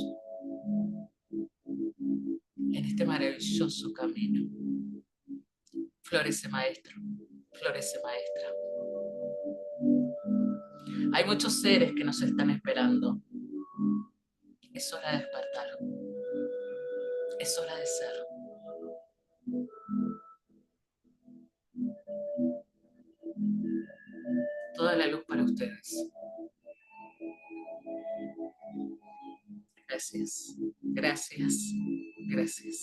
en este maravilloso camino. Florece maestro, florece maestra. Hay muchos seres que nos están esperando. Es hora de despertar, es hora de ser. Toda la luz para ustedes. Gracias, gracias, gracias.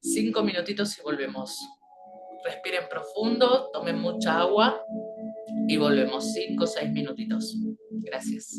5 minutitos y volvemos. Respiren profundo, tomen mucha agua y volvemos. 5 o 6 minutitos. Gracias.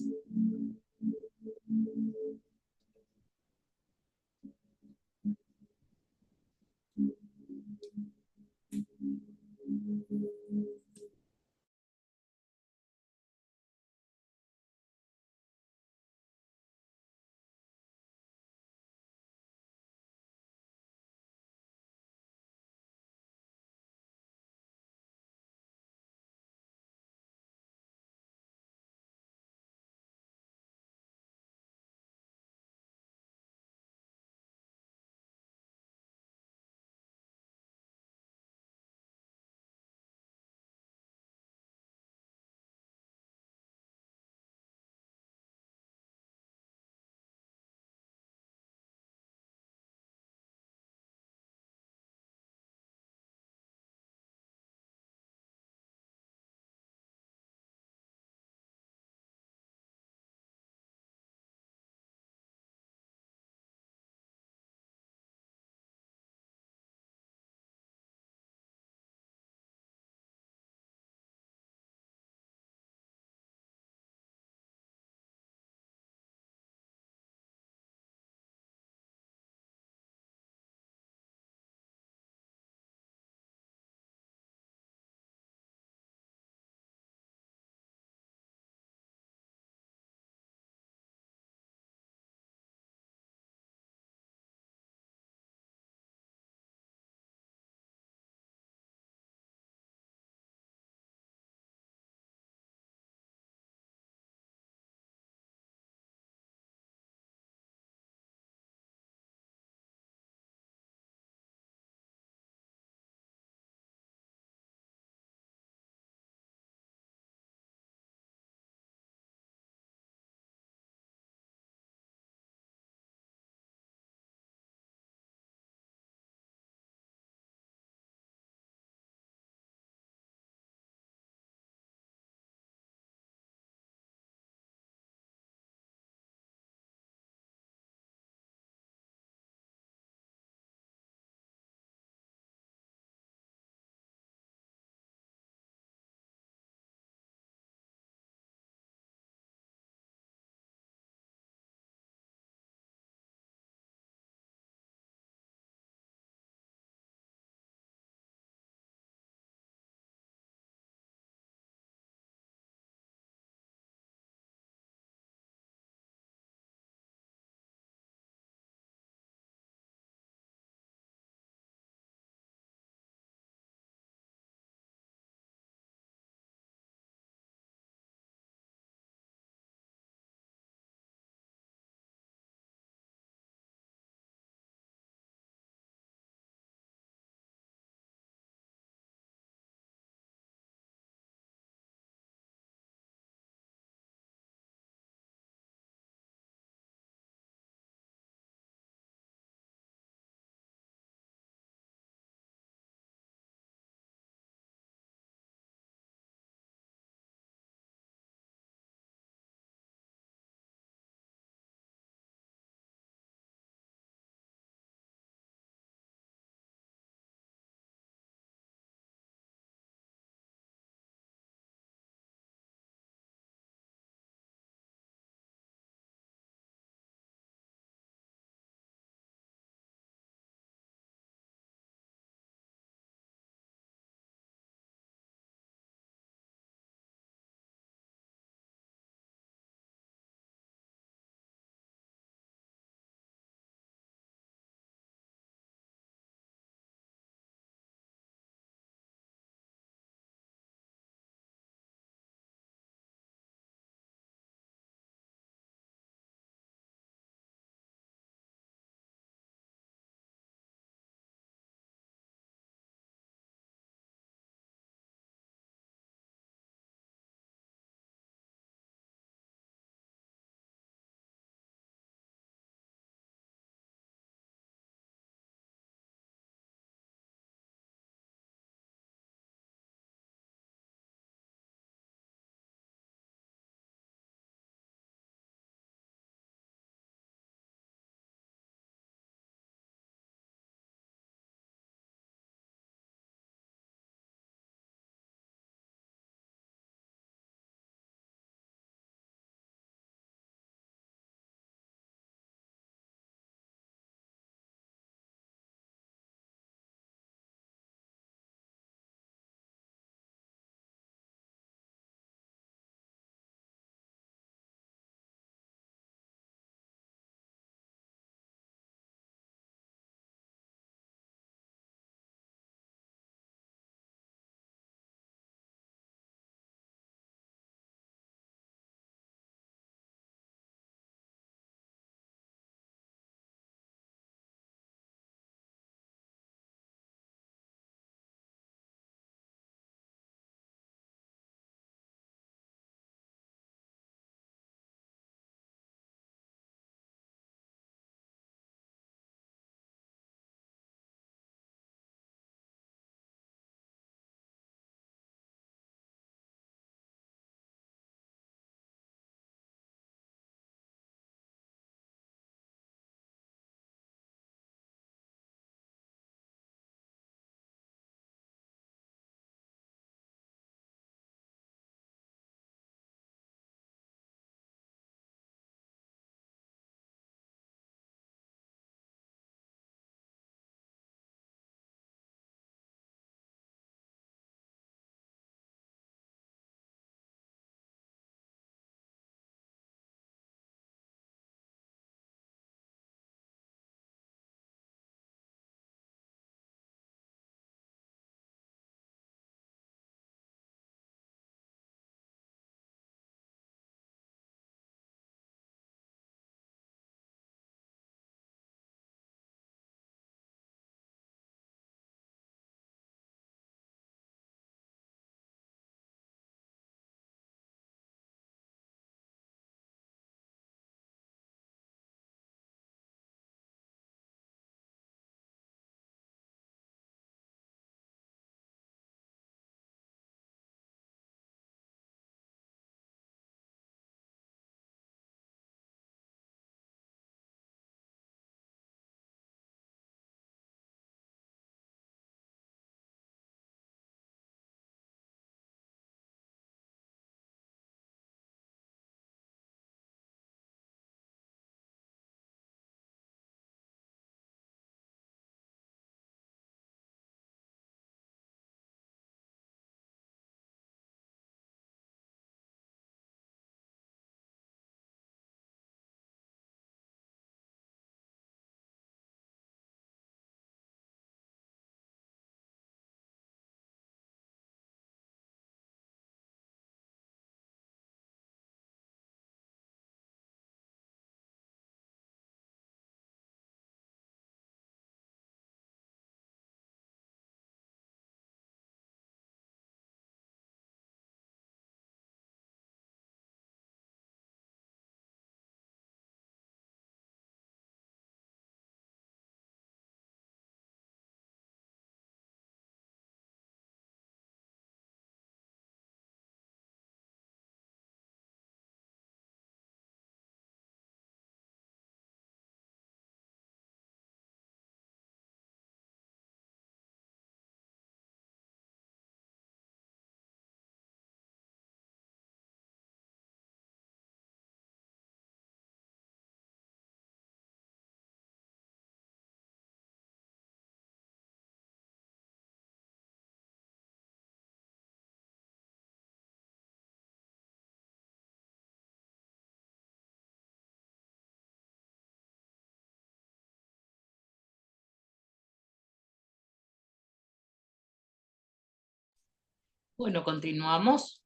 Bueno, continuamos.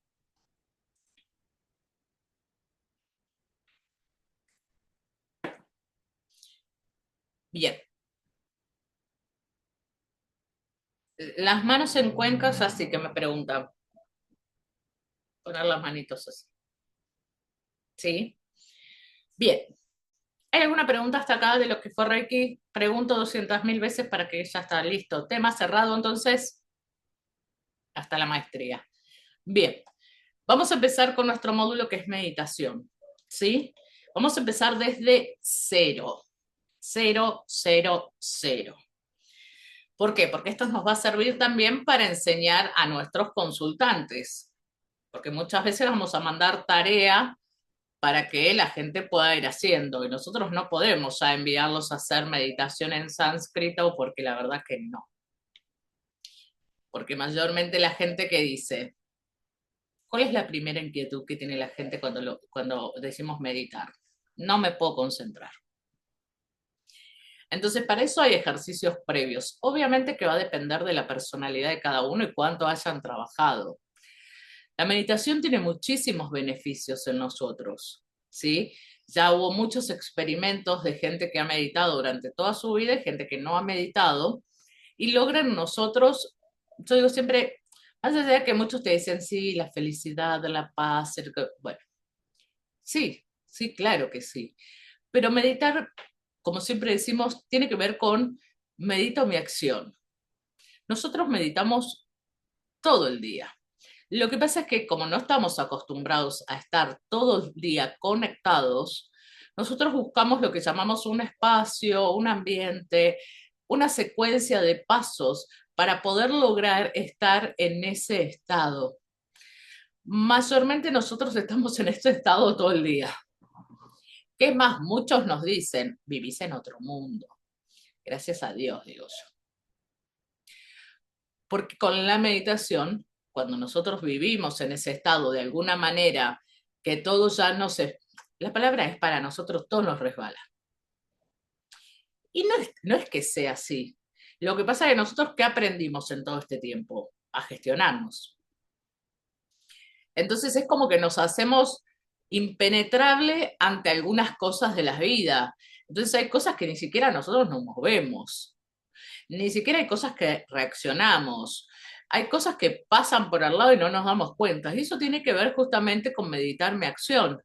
Bien, las manos en cuencas, así que me preguntan, poner las manitos así. ¿Sí? Bien. ¿Hay alguna pregunta hasta acá de lo que fue Reiki? Pregunto 200.000 veces para que ya está listo. Tema cerrado, entonces, hasta la maestría. Bien, vamos a empezar con nuestro módulo que es meditación. ¿Sí? Vamos a empezar desde cero. Cero, cero, cero. ¿Por qué? Porque esto nos va a servir también para enseñar a nuestros consultantes, porque muchas veces vamos a mandar tarea para que la gente pueda ir haciendo y nosotros no podemos ya enviarlos a hacer meditación en sánscrito porque la verdad que no, porque mayormente la gente que dice, ¿cuál es la primera inquietud que tiene la gente cuando decimos meditar? No me puedo concentrar. Entonces, para eso hay ejercicios previos. Obviamente que va a depender de la personalidad de cada uno y cuánto hayan trabajado. La meditación tiene muchísimos beneficios en nosotros, ¿sí? Ya hubo muchos experimentos de gente que ha meditado durante toda su vida y gente que no ha meditado y logran nosotros, yo digo siempre, más allá de que muchos te dicen, sí, la felicidad, la paz, bueno, sí, sí, claro que sí, pero meditar, como siempre decimos, tiene que ver con medito mi acción. Nosotros meditamos todo el día. Lo que pasa es que como no estamos acostumbrados a estar todo el día conectados, nosotros buscamos lo que llamamos un espacio, un ambiente, una secuencia de pasos para poder lograr estar en ese estado. Mayormente nosotros estamos en este estado todo el día. ¿Qué más? Muchos nos dicen, vivís en otro mundo. Gracias a Dios, digo yo. Porque con la meditación, cuando nosotros vivimos en ese estado de alguna manera, que todo ya no se... La palabra es para nosotros, todo nos resbala. Y no es que sea así. Lo que pasa es que nosotros, ¿qué aprendimos en todo este tiempo? A gestionarnos. Entonces es como que nos hacemos impenetrable ante algunas cosas de la vida. Entonces hay cosas que ni siquiera nosotros nos movemos. Ni siquiera hay cosas que reaccionamos. Hay cosas que pasan por al lado y no nos damos cuenta. Y eso tiene que ver justamente con meditar mi acción,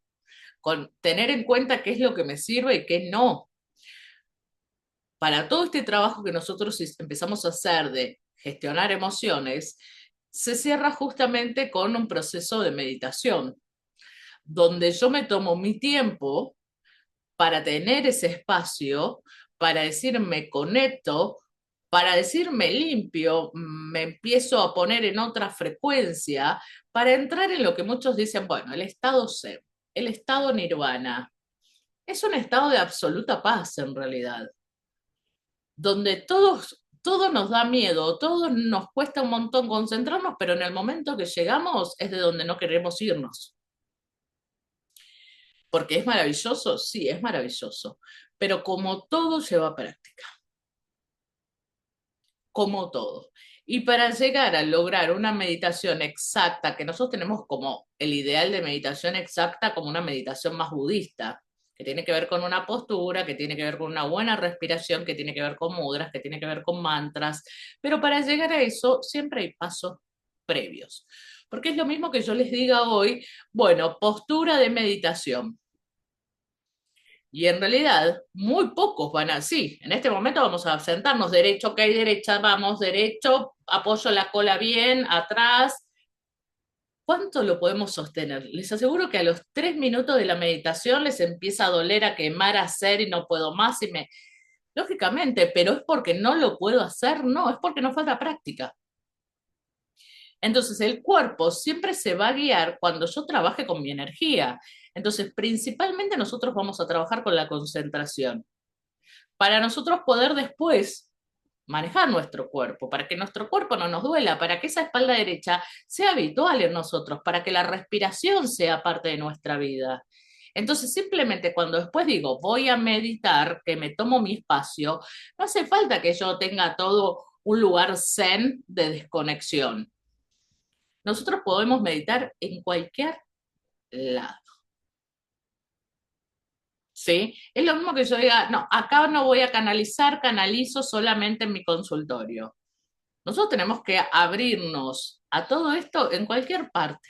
con tener en cuenta qué es lo que me sirve y qué no. Para todo este trabajo que nosotros empezamos a hacer de gestionar emociones, se cierra justamente con un proceso de meditación, donde yo me tomo mi tiempo para tener ese espacio, para decir me conecto, para decir me limpio, me empiezo a poner en otra frecuencia, para entrar en lo que muchos dicen, bueno, el estado Zen, el estado nirvana. Es un estado de absoluta paz en realidad, donde todo nos da miedo, todo nos cuesta un montón concentrarnos, pero en el momento que llegamos es de donde no queremos irnos. Porque es maravilloso, sí, es maravilloso, pero como todo lleva práctica, como todo. Y para llegar a lograr una meditación exacta, que nosotros tenemos como el ideal de meditación exacta como una meditación más budista, que tiene que ver con una postura, que tiene que ver con una buena respiración, que tiene que ver con mudras, que tiene que ver con mantras, pero para llegar a eso siempre hay pasos previos. Porque es lo mismo que yo les diga hoy, bueno, postura de meditación. Y en realidad, muy pocos van así. En este momento vamos a sentarnos derecho, ok, derecha, vamos, derecho, apoyo la cola bien, atrás. ¿Cuánto lo podemos sostener? Les aseguro que a los 3 minutos de la meditación les empieza a doler, a quemar, a hacer y no puedo más y me... Lógicamente, pero es porque no lo puedo hacer, no, es porque nos falta práctica. Entonces, el cuerpo siempre se va a guiar cuando yo trabaje con mi energía. Entonces, principalmente nosotros vamos a trabajar con la concentración para nosotros poder después manejar nuestro cuerpo, para que nuestro cuerpo no nos duela, para que esa espalda derecha sea habitual en nosotros, para que la respiración sea parte de nuestra vida. Entonces, simplemente cuando después digo, voy a meditar, que me tomo mi espacio, no hace falta que yo tenga todo un lugar zen de desconexión. Nosotros podemos meditar en cualquier lado, ¿sí? Es lo mismo que yo diga, no, acá no voy a canalizar, canalizo solamente en mi consultorio. Nosotros tenemos que abrirnos a todo esto en cualquier parte.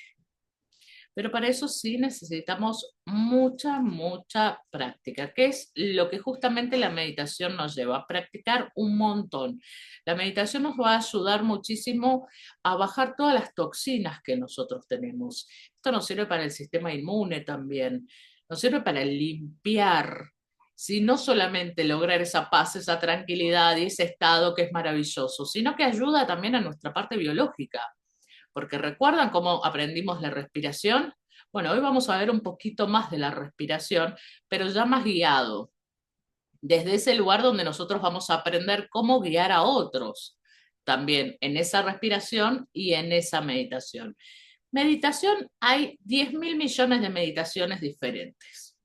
Pero para eso sí necesitamos mucha, mucha práctica, que es lo que justamente la meditación nos lleva a practicar un montón. La meditación nos va a ayudar muchísimo a bajar todas las toxinas que nosotros tenemos. Esto nos sirve para el sistema inmune también, nos sirve para limpiar. Si no solamente lograr esa paz, esa tranquilidad y ese estado que es maravilloso, sino que ayuda también a nuestra parte biológica. Porque recuerdan cómo aprendimos la respiración. Bueno, hoy vamos a ver un poquito más de la respiración, pero ya más guiado, desde ese lugar donde nosotros vamos a aprender cómo guiar a otros, también en esa respiración y en esa meditación. Meditación, hay 10.000 millones de meditaciones diferentes,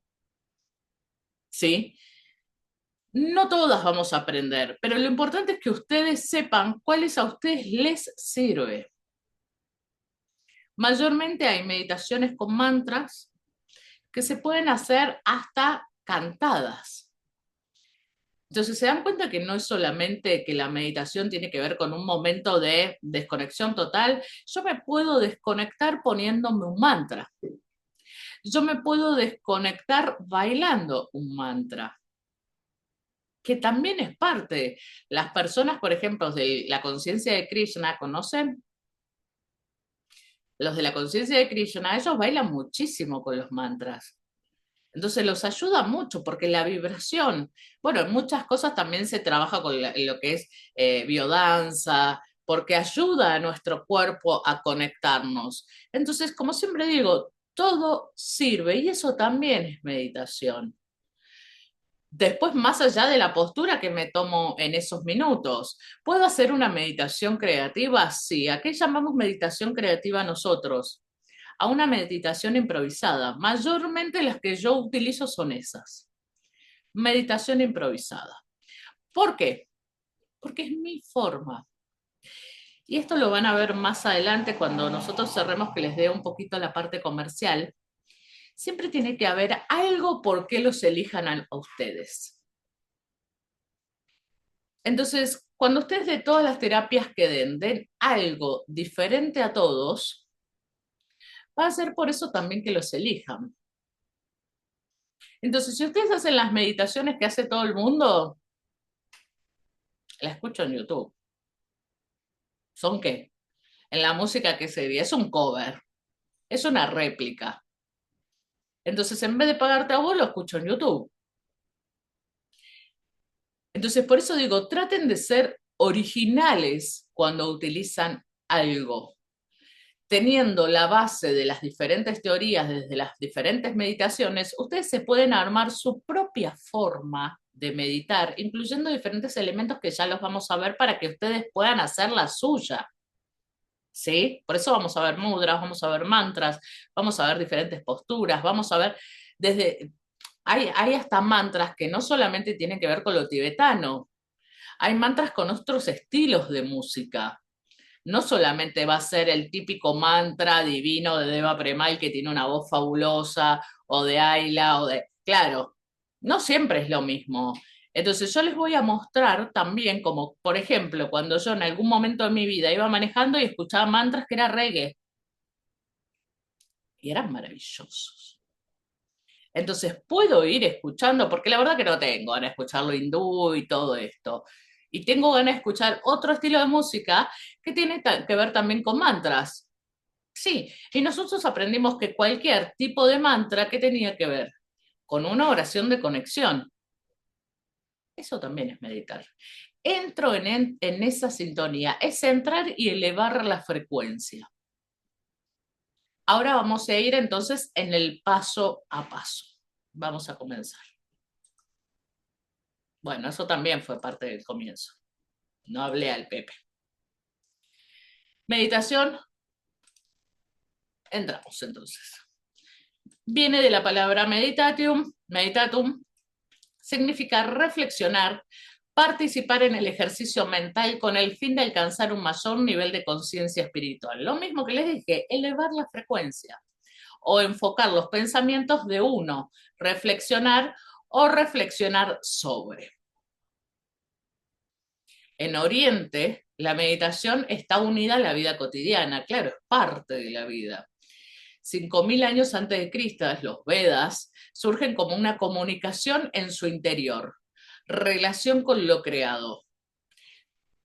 ¿sí? No todas vamos a aprender, pero lo importante es que ustedes sepan cuáles a ustedes les sirve. Mayormente hay meditaciones con mantras que se pueden hacer hasta cantadas. Entonces se dan cuenta que no es solamente que la meditación tiene que ver con un momento de desconexión total. Yo me puedo desconectar poniéndome un mantra. Yo me puedo desconectar bailando un mantra, que también es parte. Las personas, por ejemplo, de la conciencia de Krishna, ¿conocen? Los de la conciencia de Krishna, ellos bailan muchísimo con los mantras. Entonces los ayuda mucho porque la vibración, bueno, en muchas cosas también se trabaja con lo que es biodanza, porque ayuda a nuestro cuerpo a conectarnos. Entonces, como siempre digo, todo sirve y eso también es meditación. Después, más allá de la postura que me tomo en esos minutos, ¿puedo hacer una meditación creativa? Sí. ¿A qué llamamos meditación creativa nosotros? A una meditación improvisada. Mayormente las que yo utilizo son esas. Meditación improvisada. ¿Por qué? Porque es mi forma. Y esto lo van a ver más adelante cuando nosotros cerremos, que les dé un poquito la parte comercial. Siempre tiene que haber algo por qué los elijan a ustedes. Entonces, cuando ustedes de todas las terapias que den algo diferente a todos, va a ser por eso también que los elijan. Entonces, si ustedes hacen las meditaciones que hace todo el mundo, la escucho en YouTube. ¿Son qué? En la música que sería, es un cover, es una réplica. Entonces, en vez de pagarte a vos, lo escucho en YouTube. Entonces, por eso digo, traten de ser originales cuando utilizan algo. Teniendo la base de las diferentes teorías, desde las diferentes meditaciones, ustedes se pueden armar su propia forma de meditar, incluyendo diferentes elementos que ya los vamos a ver para que ustedes puedan hacer la suya. ¿Sí? Por eso vamos a ver mudras, vamos a ver mantras, vamos a ver diferentes posturas, vamos a ver desde... Hay hasta mantras que no solamente tienen que ver con lo tibetano, hay mantras con otros estilos de música. No solamente va a ser el típico mantra divino de Deva Premal que tiene una voz fabulosa, o de Ayla, o de... Claro, no siempre es lo mismo. Entonces yo les voy a mostrar también como, por ejemplo, cuando yo en algún momento de mi vida iba manejando y escuchaba mantras que era reggae, y eran maravillosos. Entonces puedo ir escuchando, porque la verdad que no tengo ganas de escuchar lo hindú y todo esto. Y tengo ganas de escuchar otro estilo de música que tiene que ver también con mantras. Sí, y nosotros aprendimos que cualquier tipo de mantra que tenía que ver con una oración de conexión, eso también es meditar. Entro en esa sintonía, es entrar y elevar la frecuencia. Ahora vamos a ir entonces en el paso a paso. Vamos a comenzar. Bueno, eso también fue parte del comienzo. No hablé al Pepe. Meditación, entramos entonces. Viene de la palabra meditatum. Meditatum significa reflexionar participar en el ejercicio mental con el fin de alcanzar un mayor nivel de conciencia espiritual. Lo mismo que les dije, elevar la frecuencia o enfocar los pensamientos de uno, reflexionar o reflexionar sobre. En Oriente, la meditación está unida a la vida cotidiana, claro, es parte de la vida. 5000 años antes de Cristo, los Vedas surgen como una comunicación en su interior, relación con lo creado.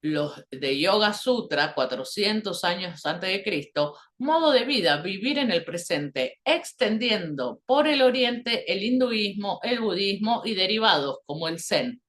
Los de Yoga Sutra, 400 años antes de Cristo, modo de vida, vivir en el presente, extendiendo por el Oriente el hinduismo, el budismo y derivados como el Zen.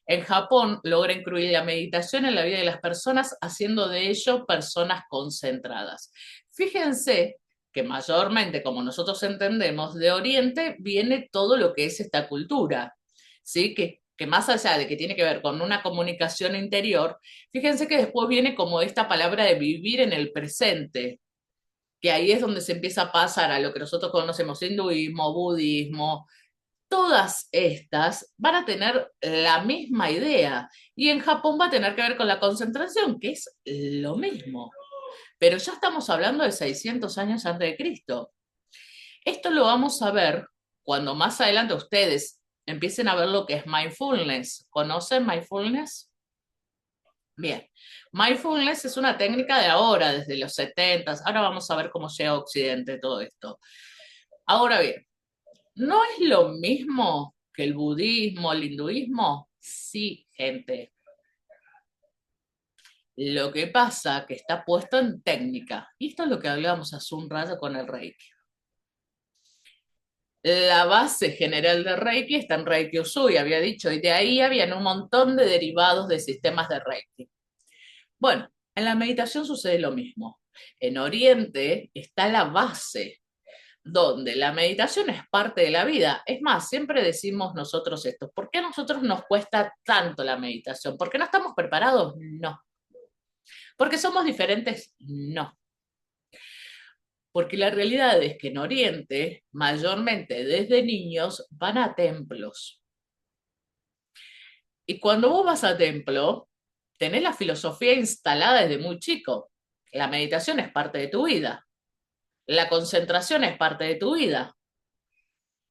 En Japón logra incluir la meditación en la vida de las personas, haciendo de ello personas concentradas. Fíjense que mayormente, como nosotros entendemos, de Oriente viene todo lo que es esta cultura, ¿sí? Que más allá de que tiene que ver con una comunicación interior, fíjense que después viene como esta palabra de vivir en el presente, que ahí es donde se empieza a pasar a lo que nosotros conocemos hinduismo, budismo, todas estas van a tener la misma idea y en Japón va a tener que ver con la concentración, que es lo mismo. Pero ya estamos hablando de 600 años antes de Cristo. Esto lo vamos a ver cuando más adelante ustedes empiecen a ver lo que es mindfulness. ¿Conocen mindfulness? Bien. Mindfulness es una técnica de ahora, desde los 70. Ahora vamos a ver cómo llega a Occidente todo esto. Ahora bien, ¿no es lo mismo que el budismo, el hinduismo? Sí, gente. Lo que pasa es que está puesto en técnica. Y esto es lo que hablábamos hace un rato con el Reiki. La base general de Reiki está en Reiki Usui, había dicho, y de ahí habían un montón de derivados de sistemas de Reiki. Bueno, en la meditación sucede lo mismo. En Oriente está la base, donde la meditación es parte de la vida. Es más, siempre decimos nosotros esto, ¿por qué a nosotros nos cuesta tanto la meditación? ¿Por qué no estamos preparados? No. ¿Porque somos diferentes? No. Porque la realidad es que en Oriente, mayormente desde niños, van a templos. Y cuando vos vas a templo, tenés la filosofía instalada desde muy chico. La meditación es parte de tu vida. La concentración es parte de tu vida.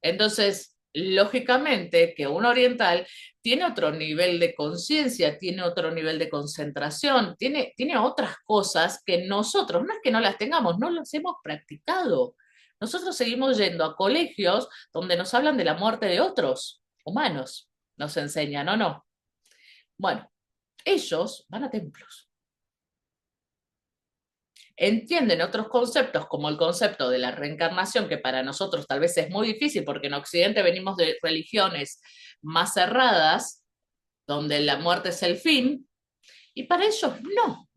Entonces, lógicamente que un oriental tiene otro nivel de conciencia, tiene otro nivel de concentración, tiene otras cosas que nosotros, no es que no las tengamos, no las hemos practicado. Nosotros seguimos yendo a colegios donde nos hablan de la muerte de otros humanos, nos enseñan, ¿o no? Bueno, ellos van a templos. Entienden otros conceptos como el concepto de la reencarnación, que para nosotros tal vez es muy difícil porque en Occidente venimos de religiones más cerradas, donde la muerte es el fin, y para ellos no.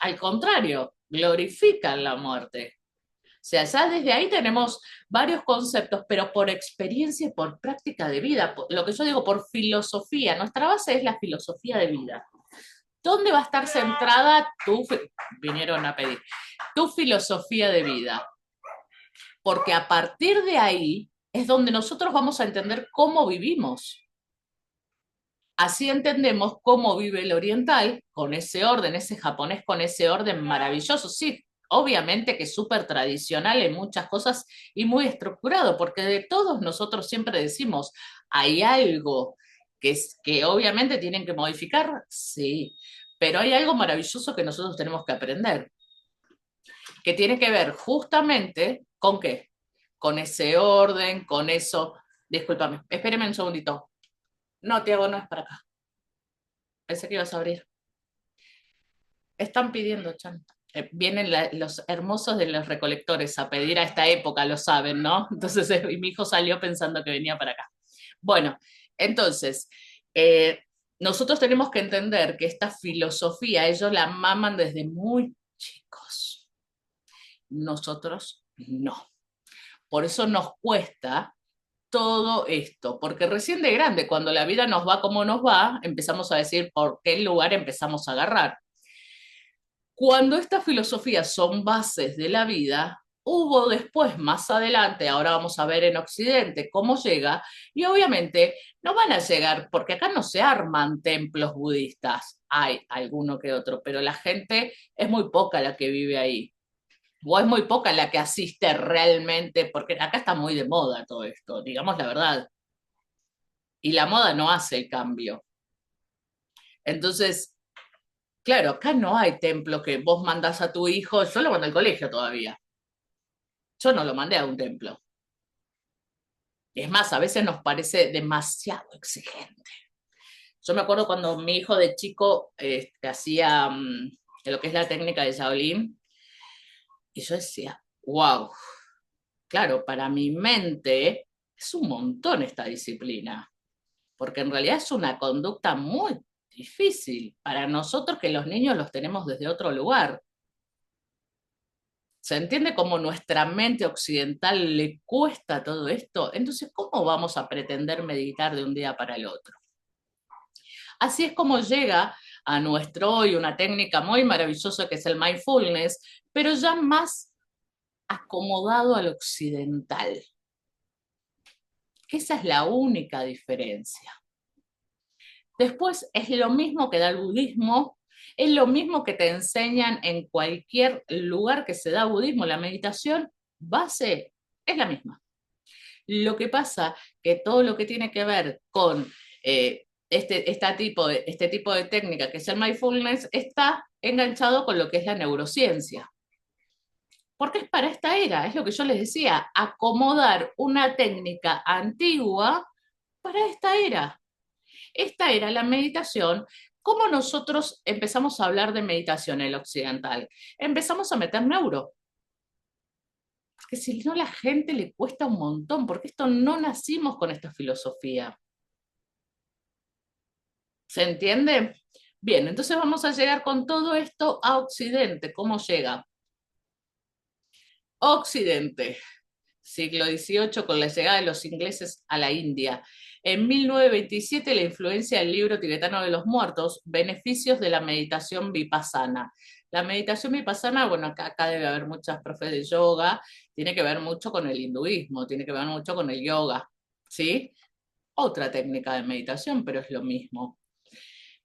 Al contrario, glorifican la muerte. O sea, ya desde ahí tenemos varios conceptos, pero por experiencia y por práctica de vida, lo que yo digo por filosofía, nuestra base es la filosofía de vida. ¿Dónde va a estar centrada vinieron a pedir, tu filosofía de vida? Porque a partir de ahí es donde nosotros vamos a entender cómo vivimos. Así entendemos cómo vive el oriental con ese orden, ese japonés con ese orden maravilloso. Sí, obviamente que es súper tradicional en muchas cosas y muy estructurado, porque de todos nosotros siempre decimos, hay algo que obviamente tienen que modificar, sí, pero hay algo maravilloso que nosotros tenemos que aprender, que tiene que ver justamente con qué, con ese orden, con eso. Discúlpame, espéreme un segundito. No, Tiago, no es para acá. Pensé que ibas a abrir. Están pidiendo, Chan. Vienen los hermosos de los recolectores a pedir a esta época, lo saben, ¿no? Entonces, mi hijo salió pensando que venía para acá. Bueno, entonces, nosotros tenemos que entender que esta filosofía, ellos la maman desde muy chicos. Nosotros no. Por eso nos cuesta todo esto, porque recién de grande, cuando la vida nos va como nos va, empezamos a decir por qué lugar empezamos a agarrar. Cuando estas filosofías son bases de la vida, Hubo después, más adelante, ahora vamos a ver en Occidente cómo llega, y obviamente no van a llegar, porque acá no se arman templos budistas, hay alguno que otro, pero la gente es muy poca la que vive ahí, o es muy poca la que asiste realmente, porque acá está muy de moda todo esto, digamos la verdad, y la moda no hace el cambio. Entonces, claro, acá no hay templo que vos mandás a tu hijo, yo lo mandé al colegio todavía, yo no lo mandé a un templo. Es más, a veces nos parece demasiado exigente. Yo me acuerdo cuando mi hijo de chico hacía lo que es la técnica de Shaolin, y yo decía, wow, claro, para mi mente es un montón esta disciplina, porque en realidad es una conducta muy difícil para nosotros que los niños los tenemos desde otro lugar. ¿Se entiende cómo nuestra mente occidental le cuesta todo esto? Entonces, ¿cómo vamos a pretender meditar de un día para el otro? Así es como llega a nuestro hoy una técnica muy maravillosa que es el mindfulness, pero ya más acomodado al occidental. Esa es la única diferencia. Después es lo mismo que da el budismo, es lo mismo que te enseñan en cualquier lugar que se da budismo. La meditación base es la misma. Lo que pasa que todo lo que tiene que ver con este tipo de técnica, que es el mindfulness, está enganchado con lo que es la neurociencia. Porque es para esta era, es lo que yo les decía, acomodar una técnica antigua para esta era. Esta era la meditación. ¿Cómo nosotros empezamos a hablar de meditación en el occidental? Empezamos a meter neuro, porque si no, a la gente le cuesta un montón, porque esto no nacimos con esta filosofía. ¿Se entiende? Bien, entonces vamos a llegar con todo esto a Occidente. ¿Cómo llega? Occidente, siglo XVIII, con la llegada de los ingleses a la India. En 1927, la influencia del libro tibetano de los muertos, beneficios de la meditación vipassana. La meditación vipassana, bueno, acá debe haber muchas profes de yoga, tiene que ver mucho con el hinduismo, tiene que ver mucho con el yoga, ¿sí? Otra técnica de meditación, pero es lo mismo.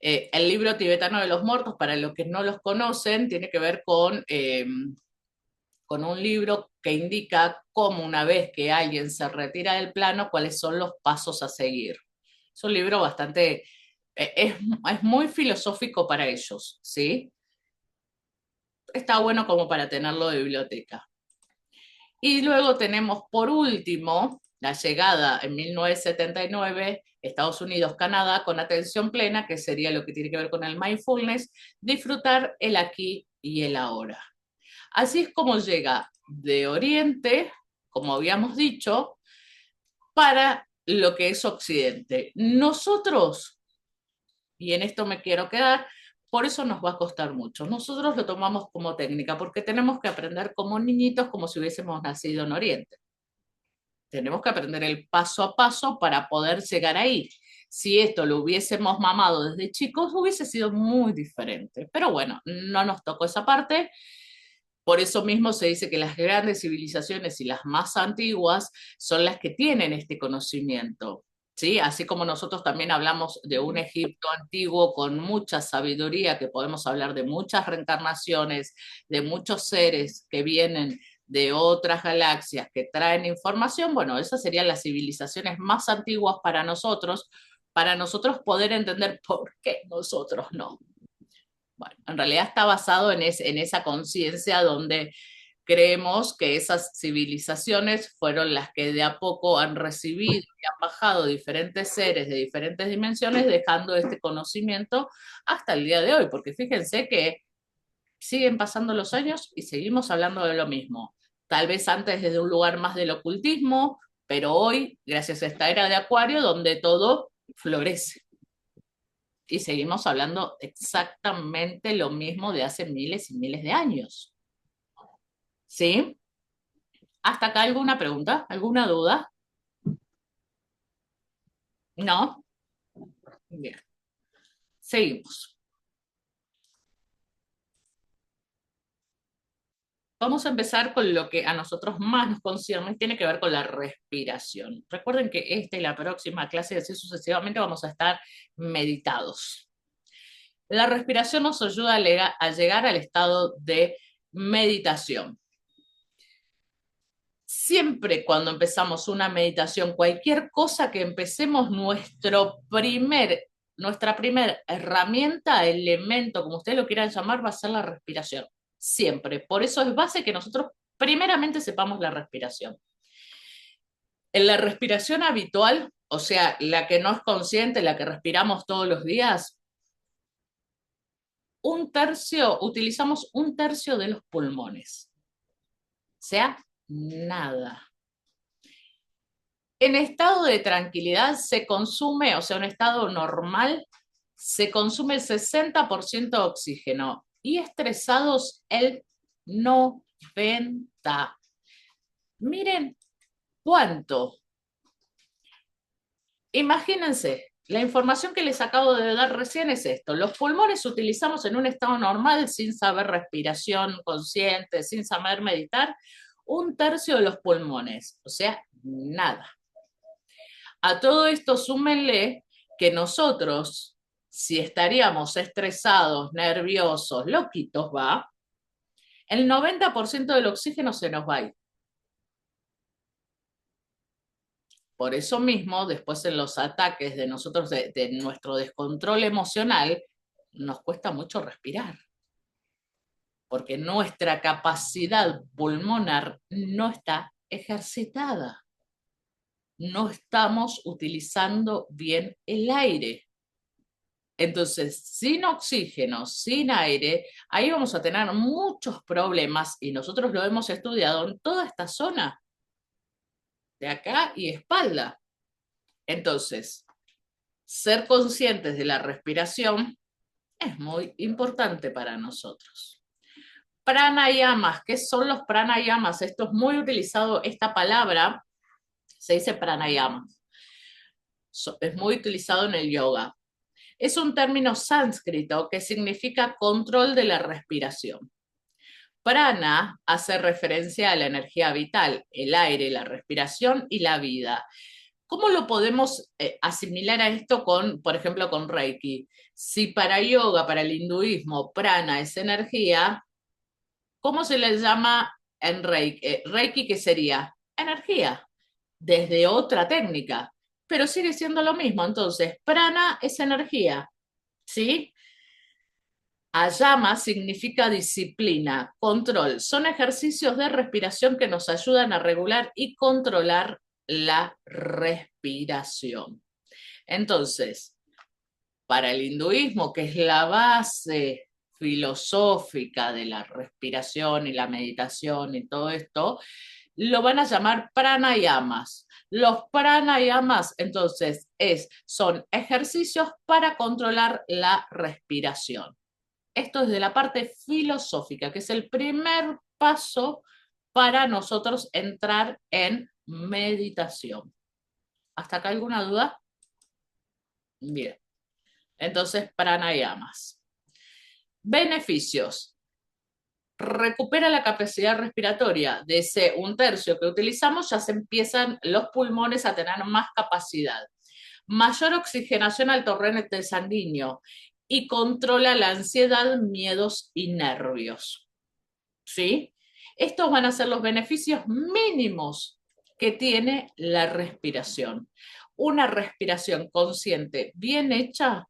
El libro tibetano de los muertos, para los que no los conocen, tiene que ver con un libro que indica cómo una vez que alguien se retira del plano, cuáles son los pasos a seguir. Es un libro bastante, es muy filosófico para ellos, ¿sí? Está bueno como para tenerlo de biblioteca. Y luego tenemos por último la llegada en 1979, Estados Unidos, Canadá, con atención plena, que sería lo que tiene que ver con el mindfulness, disfrutar el aquí y el ahora. Así es como llega de Oriente, como habíamos dicho, para lo que es Occidente. Nosotros, y en esto me quiero quedar, por eso nos va a costar mucho. Nosotros lo tomamos como técnica, porque tenemos que aprender como niñitos, como si hubiésemos nacido en Oriente. Tenemos que aprender el paso a paso para poder llegar ahí. Si esto lo hubiésemos mamado desde chicos, hubiese sido muy diferente. Pero bueno, no nos tocó esa parte. Por eso mismo se dice que las grandes civilizaciones y las más antiguas son las que tienen este conocimiento. ¿Sí? Así como nosotros también hablamos de un Egipto antiguo con mucha sabiduría, que podemos hablar de muchas reencarnaciones, de muchos seres que vienen de otras galaxias que traen información, bueno, esas serían las civilizaciones más antiguas para nosotros poder entender por qué nosotros no. Bueno, en realidad está basado en esa conciencia donde creemos que esas civilizaciones fueron las que de a poco han recibido y han bajado diferentes seres de diferentes dimensiones, dejando este conocimiento hasta el día de hoy, porque fíjense que siguen pasando los años y seguimos hablando de lo mismo. Tal vez antes desde un lugar más del ocultismo, pero hoy, gracias a esta era de Acuario, donde todo florece. Y seguimos hablando exactamente lo mismo de hace miles y miles de años. ¿Sí? ¿Hasta acá alguna pregunta? ¿Alguna duda? ¿No? Bien. Seguimos. Vamos a empezar con lo que a nosotros más nos concierne, tiene que ver con la respiración. Recuerden que esta y la próxima clase, y así sucesivamente, vamos a estar meditados. La respiración nos ayuda a llegar al estado de meditación. Siempre cuando empezamos una meditación, cualquier cosa que empecemos, nuestra primer herramienta, elemento, como ustedes lo quieran llamar, va a ser la respiración. Siempre. Por eso es base que nosotros primeramente sepamos la respiración. En la respiración habitual, o sea, la que no es consciente, la que respiramos todos los días, utilizamos un tercio de los pulmones. O sea, nada. En estado de tranquilidad se consume, o sea, en estado normal, se consume el 60% de oxígeno y estresados el 90%. Miren cuánto. Imagínense, la información que les acabo de dar recién es esto. Los pulmones utilizamos en un estado normal, sin saber respiración consciente, sin saber meditar, un tercio de los pulmones, o sea, nada. A todo esto súmenle que nosotros, si estaríamos estresados, nerviosos, loquitos, el 90% del oxígeno se nos va a ir. Por eso mismo, después en los ataques de nosotros, de nuestro descontrol emocional, nos cuesta mucho respirar, porque nuestra capacidad pulmonar no está ejercitada. No estamos utilizando bien el aire. Entonces, sin oxígeno, sin aire, ahí vamos a tener muchos problemas y nosotros lo hemos estudiado en toda esta zona, de acá y espalda. Entonces, ser conscientes de la respiración es muy importante para nosotros. Pranayamas, ¿qué son los pranayamas? Esto es muy utilizado, esta palabra se dice pranayama. Es muy utilizado en el yoga. Es un término sánscrito que significa control de la respiración. Prana hace referencia a la energía vital, el aire, la respiración y la vida. ¿Cómo lo podemos asimilar a esto con, por ejemplo, con Reiki? Si para yoga, para el hinduismo, prana es energía, ¿cómo se le llama en Reiki? Reiki, ¿qué sería? Energía, desde otra técnica, pero sigue siendo lo mismo. Entonces, prana es energía, ¿sí? Ayama significa disciplina, control. Son ejercicios de respiración que nos ayudan a regular y controlar la respiración. Entonces, para el hinduismo, que es la base filosófica de la respiración y la meditación y todo esto, lo van a llamar pranayamas. Los pranayamas, entonces, son ejercicios para controlar la respiración. Esto es de la parte filosófica, que es el primer paso para nosotros entrar en meditación. ¿Hasta acá alguna duda? Bien. Entonces, pranayamas. Beneficios. Recupera la capacidad respiratoria. De ese un tercio que utilizamos, ya se empiezan los pulmones a tener más capacidad. Mayor oxigenación al torrente sanguíneo y controla la ansiedad, miedos y nervios. ¿Sí? Estos van a ser los beneficios mínimos que tiene la respiración. Una respiración consciente bien hecha,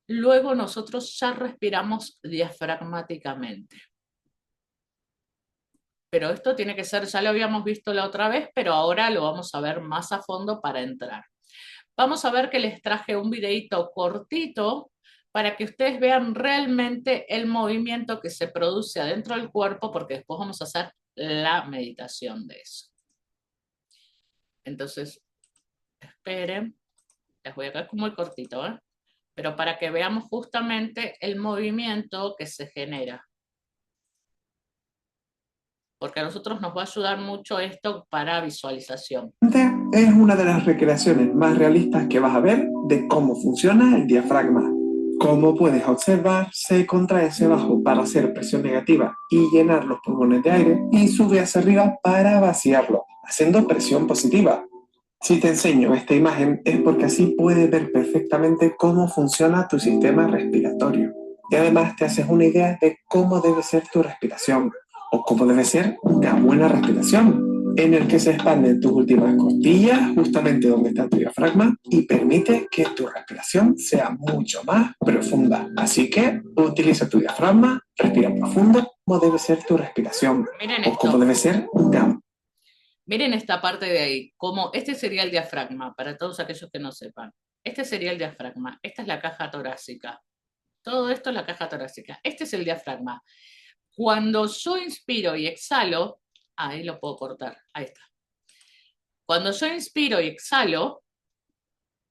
luego nosotros ya respiramos diafragmáticamente. Pero esto tiene que ser, ya lo habíamos visto la otra vez, pero ahora lo vamos a ver más a fondo para entrar. Vamos a ver que les traje un videito cortito para que ustedes vean realmente el movimiento que se produce adentro del cuerpo, porque después vamos a hacer la meditación de eso. Entonces, esperen, les voy a quedar muy cortito, ¿eh? Pero para que veamos justamente el movimiento que se genera. Porque a nosotros nos va a ayudar mucho esto para visualización. Es una de las recreaciones más realistas que vas a ver de cómo funciona el diafragma. Como puedes observar, se contrae hacia abajo para hacer presión negativa y llenar los pulmones de aire y sube hacia arriba para vaciarlo, haciendo presión positiva. Si te enseño esta imagen es porque así puedes ver perfectamente cómo funciona tu sistema respiratorio. Y además te haces una idea de cómo debe ser tu respiración o cómo debe ser una buena respiración, en el que se expanden tus últimas costillas, justamente donde está tu diafragma, y permite que tu respiración sea mucho más profunda. Así que utiliza tu diafragma, respira profundo, cómo debe ser tu respiración Miren o cómo esto, debe ser una... miren esta parte de ahí, como este sería el diafragma, para todos aquellos que no sepan. Este sería el diafragma, esta es la caja torácica. Todo esto es la caja torácica. Este es el diafragma. Cuando yo inspiro y exhalo, ahí lo puedo cortar, ahí está. Cuando yo inspiro y exhalo,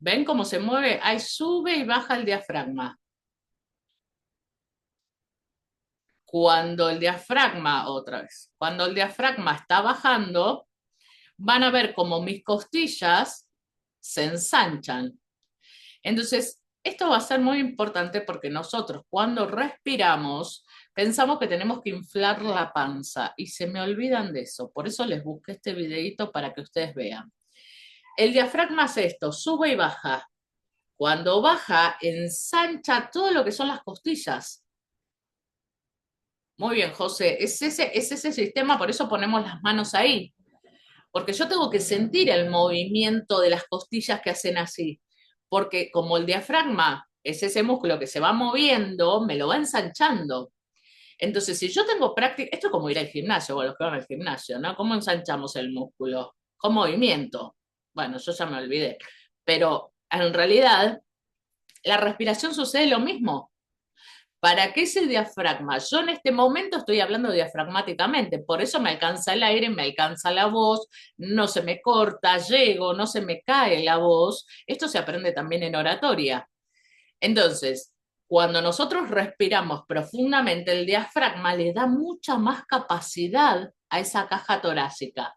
¿ven cómo se mueve? Ahí sube y baja el diafragma. Cuando el diafragma, otra vez, cuando el diafragma está bajando, van a ver como mis costillas se ensanchan. Entonces, esto va a ser muy importante porque nosotros cuando respiramos pensamos que tenemos que inflar la panza y se me olvidan de eso. Por eso les busqué este videito para que ustedes vean. El diafragma hace esto, sube y baja. Cuando baja, ensancha todo lo que son las costillas. Muy bien, José, es ese sistema, por eso ponemos las manos ahí. Porque yo tengo que sentir el movimiento de las costillas que hacen así, porque como el diafragma es ese músculo que se va moviendo, me lo va ensanchando. Entonces, si yo tengo práctica, esto es como ir al gimnasio, o los que van al gimnasio, ¿no? ¿Cómo ensanchamos el músculo? Con movimiento. Bueno, yo ya me olvidé, pero en realidad la respiración sucede lo mismo. ¿Para qué es el diafragma? Yo en este momento estoy hablando diafragmáticamente, por eso me alcanza el aire, me alcanza la voz, no se me corta, llego, no se me cae la voz. Esto se aprende también en oratoria. Entonces, cuando nosotros respiramos profundamente, el diafragma le da mucha más capacidad a esa caja torácica.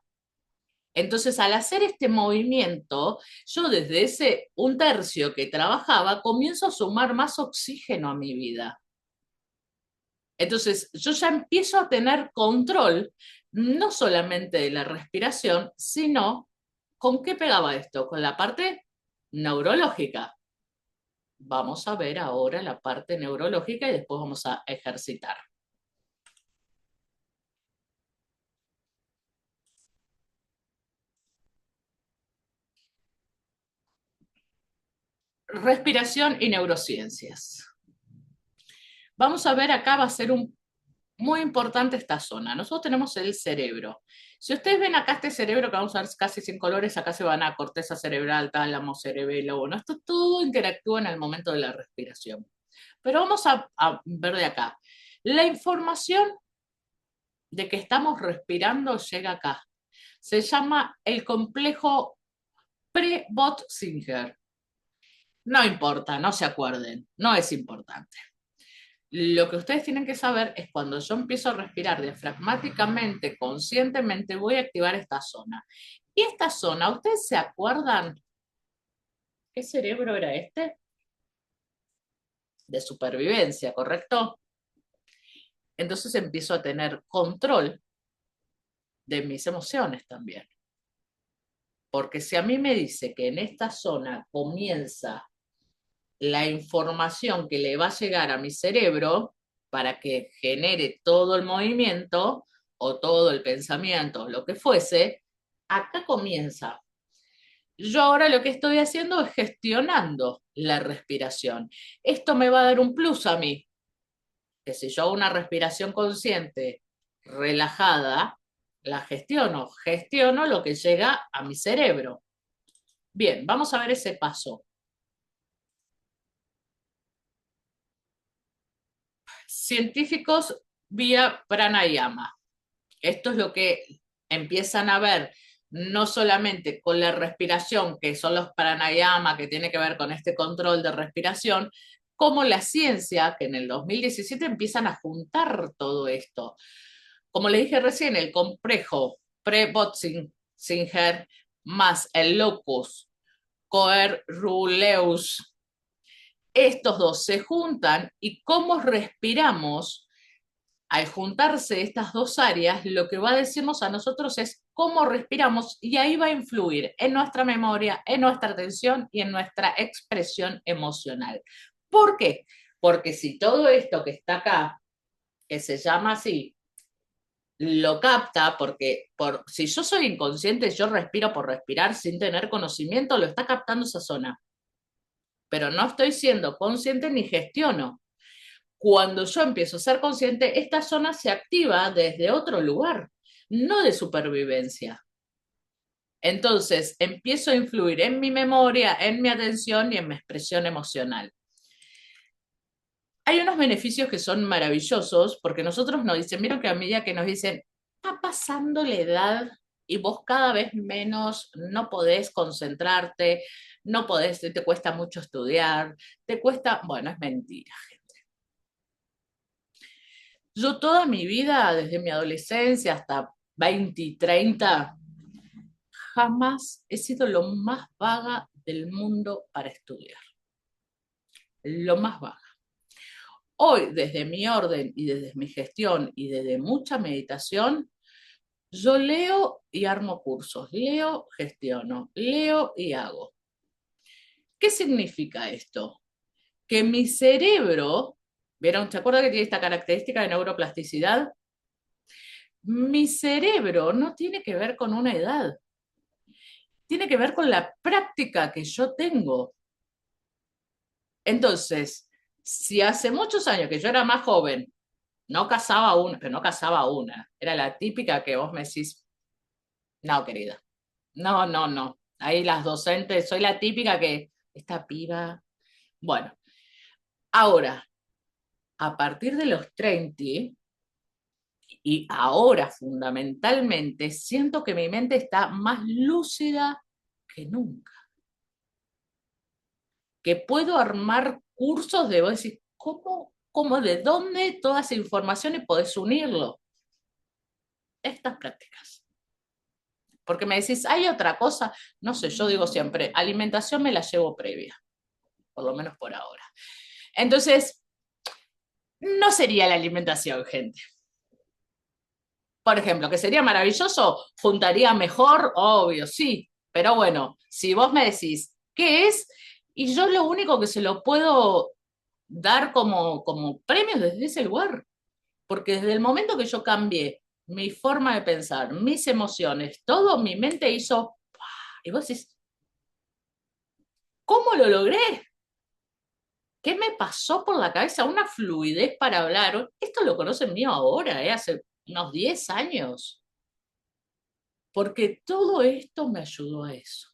Entonces, al hacer este movimiento, yo desde ese un tercio que trabajaba, comienzo a sumar más oxígeno a mi vida. Entonces, yo ya empiezo a tener control, no solamente de la respiración, sino con qué pegaba esto, con la parte neurológica. Vamos a ver ahora la parte neurológica y después vamos a ejercitar. Respiración y neurociencias. Vamos a ver acá, va a ser muy importante esta zona. Nosotros tenemos el cerebro. Si ustedes ven acá este cerebro, que vamos a ver casi sin colores, acá se van a corteza cerebral, tálamo, cerebelo, bueno, esto todo interactúa en el momento de la respiración. Pero vamos a ver de acá. La información de que estamos respirando llega acá. Se llama el complejo Pre-Bot-Singer. No importa, no se acuerden, no es importante. Lo que ustedes tienen que saber es cuando yo empiezo a respirar diafragmáticamente, conscientemente, voy a activar esta zona. Y esta zona, ¿ustedes se acuerdan qué cerebro era este? De supervivencia, ¿correcto? Entonces empiezo a tener control de mis emociones también. Porque si a mí me dice que en esta zona comienza la información que le va a llegar a mi cerebro para que genere todo el movimiento o todo el pensamiento, lo que fuese, acá comienza. Yo ahora lo que estoy haciendo es gestionando la respiración. Esto me va a dar un plus a mí, que si yo hago una respiración consciente, relajada, la gestiono lo que llega a mi cerebro. Bien, vamos a ver ese paso. Científicos vía pranayama. Esto es lo que empiezan a ver, no solamente con la respiración, que son los pranayama, que tiene que ver con este control de respiración, como la ciencia, que en el 2017 empiezan a juntar todo esto. Como le dije recién, el complejo Pre-Bot-Singer más el locus coeruleus estos dos se juntan y cómo respiramos, al juntarse estas dos áreas, lo que va a decirnos a nosotros es cómo respiramos y ahí va a influir en nuestra memoria, en nuestra atención y en nuestra expresión emocional. ¿Por qué? Porque si todo esto que está acá, que se llama así, lo capta, porque si yo soy inconsciente, yo respiro por respirar sin tener conocimiento, lo está captando esa zona. Pero no estoy siendo consciente ni gestiono. Cuando yo empiezo a ser consciente, esta zona se activa desde otro lugar, no de supervivencia. Entonces, empiezo a influir en mi memoria, en mi atención y en mi expresión emocional. Hay unos beneficios que son maravillosos porque nosotros nos dicen, miren que a medida que nos dicen, está pasando la edad y vos cada vez menos no podés concentrarte, no podés, te cuesta mucho estudiar, te cuesta, bueno, es mentira. Yo toda mi vida, desde mi adolescencia hasta 20, 30, jamás he sido lo más vaga del mundo para estudiar. Lo más vaga. Hoy, desde mi orden y desde mi gestión y desde mucha meditación, yo leo y armo cursos, leo, gestiono, leo y hago. ¿Qué significa esto? Que mi cerebro, ¿vieron? ¿Se acuerdan que tiene esta característica de neuroplasticidad? Mi cerebro no tiene que ver con una edad, tiene que ver con la práctica que yo tengo. Entonces, si hace muchos años que yo era más joven, no casaba una, pero no casaba una, era la típica que vos me decís, no, querida, no, no, no. Ahí las docentes, soy la típica que, esta piba, bueno, ahora, a partir de los 30, y ahora fundamentalmente, siento que mi mente está más lúcida que nunca. Que puedo armar cursos de, vos decís, ¿cómo, de dónde toda esa información y podés unirlo? Estas prácticas. Porque me decís, hay otra cosa, no sé, yo digo siempre, alimentación me la llevo previa, por lo menos por ahora. Entonces, no sería la alimentación, gente. Por ejemplo, que sería maravilloso, juntaría mejor, obvio, sí, pero bueno, si vos me decís, ¿qué es? Y yo lo único que se lo puedo dar como premios desde ese lugar, porque desde el momento que yo cambié mi forma de pensar, mis emociones, todo, mi mente hizo, y vos decís, ¿cómo lo logré? ¿Qué me pasó por la cabeza? Una fluidez para hablar. Esto lo conocen mío ahora, hace unos 10 años, porque todo esto me ayudó a eso,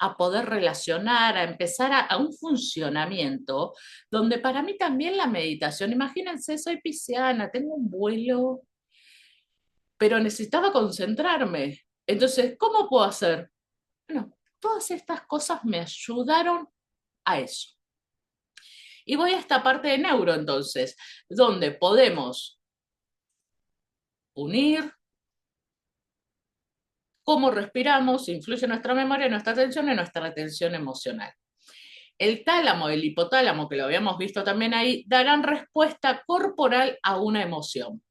a poder relacionar, a empezar a un funcionamiento donde para mí también la meditación, imagínense, soy pisciana, tengo un vuelo, pero necesitaba concentrarme. Entonces, ¿cómo puedo hacer? Bueno, todas estas cosas me ayudaron a eso. Y voy a esta parte de neuro entonces, donde podemos unir cómo respiramos, influye en nuestra memoria, en nuestra atención y en nuestra atención emocional. El tálamo, el hipotálamo, que lo habíamos visto también ahí, darán respuesta corporal a una emoción.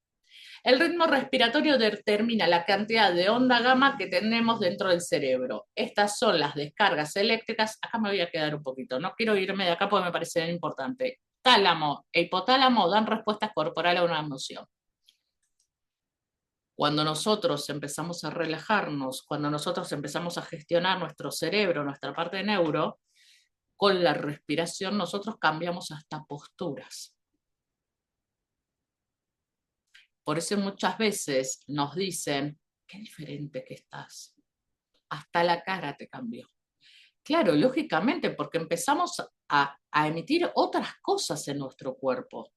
El ritmo respiratorio determina la cantidad de onda gamma que tenemos dentro del cerebro. Estas son las descargas eléctricas. Acá me voy a quedar un poquito, no quiero irme de acá porque me parece importante. Tálamo e hipotálamo dan respuesta corporal a una emoción. Cuando nosotros empezamos a relajarnos, cuando nosotros empezamos a gestionar nuestro cerebro, nuestra parte de neuro, con la respiración nosotros cambiamos hasta posturas. Por eso muchas veces nos dicen, qué diferente que estás. Hasta la cara te cambió. Claro, lógicamente, porque empezamos a emitir otras cosas en nuestro cuerpo.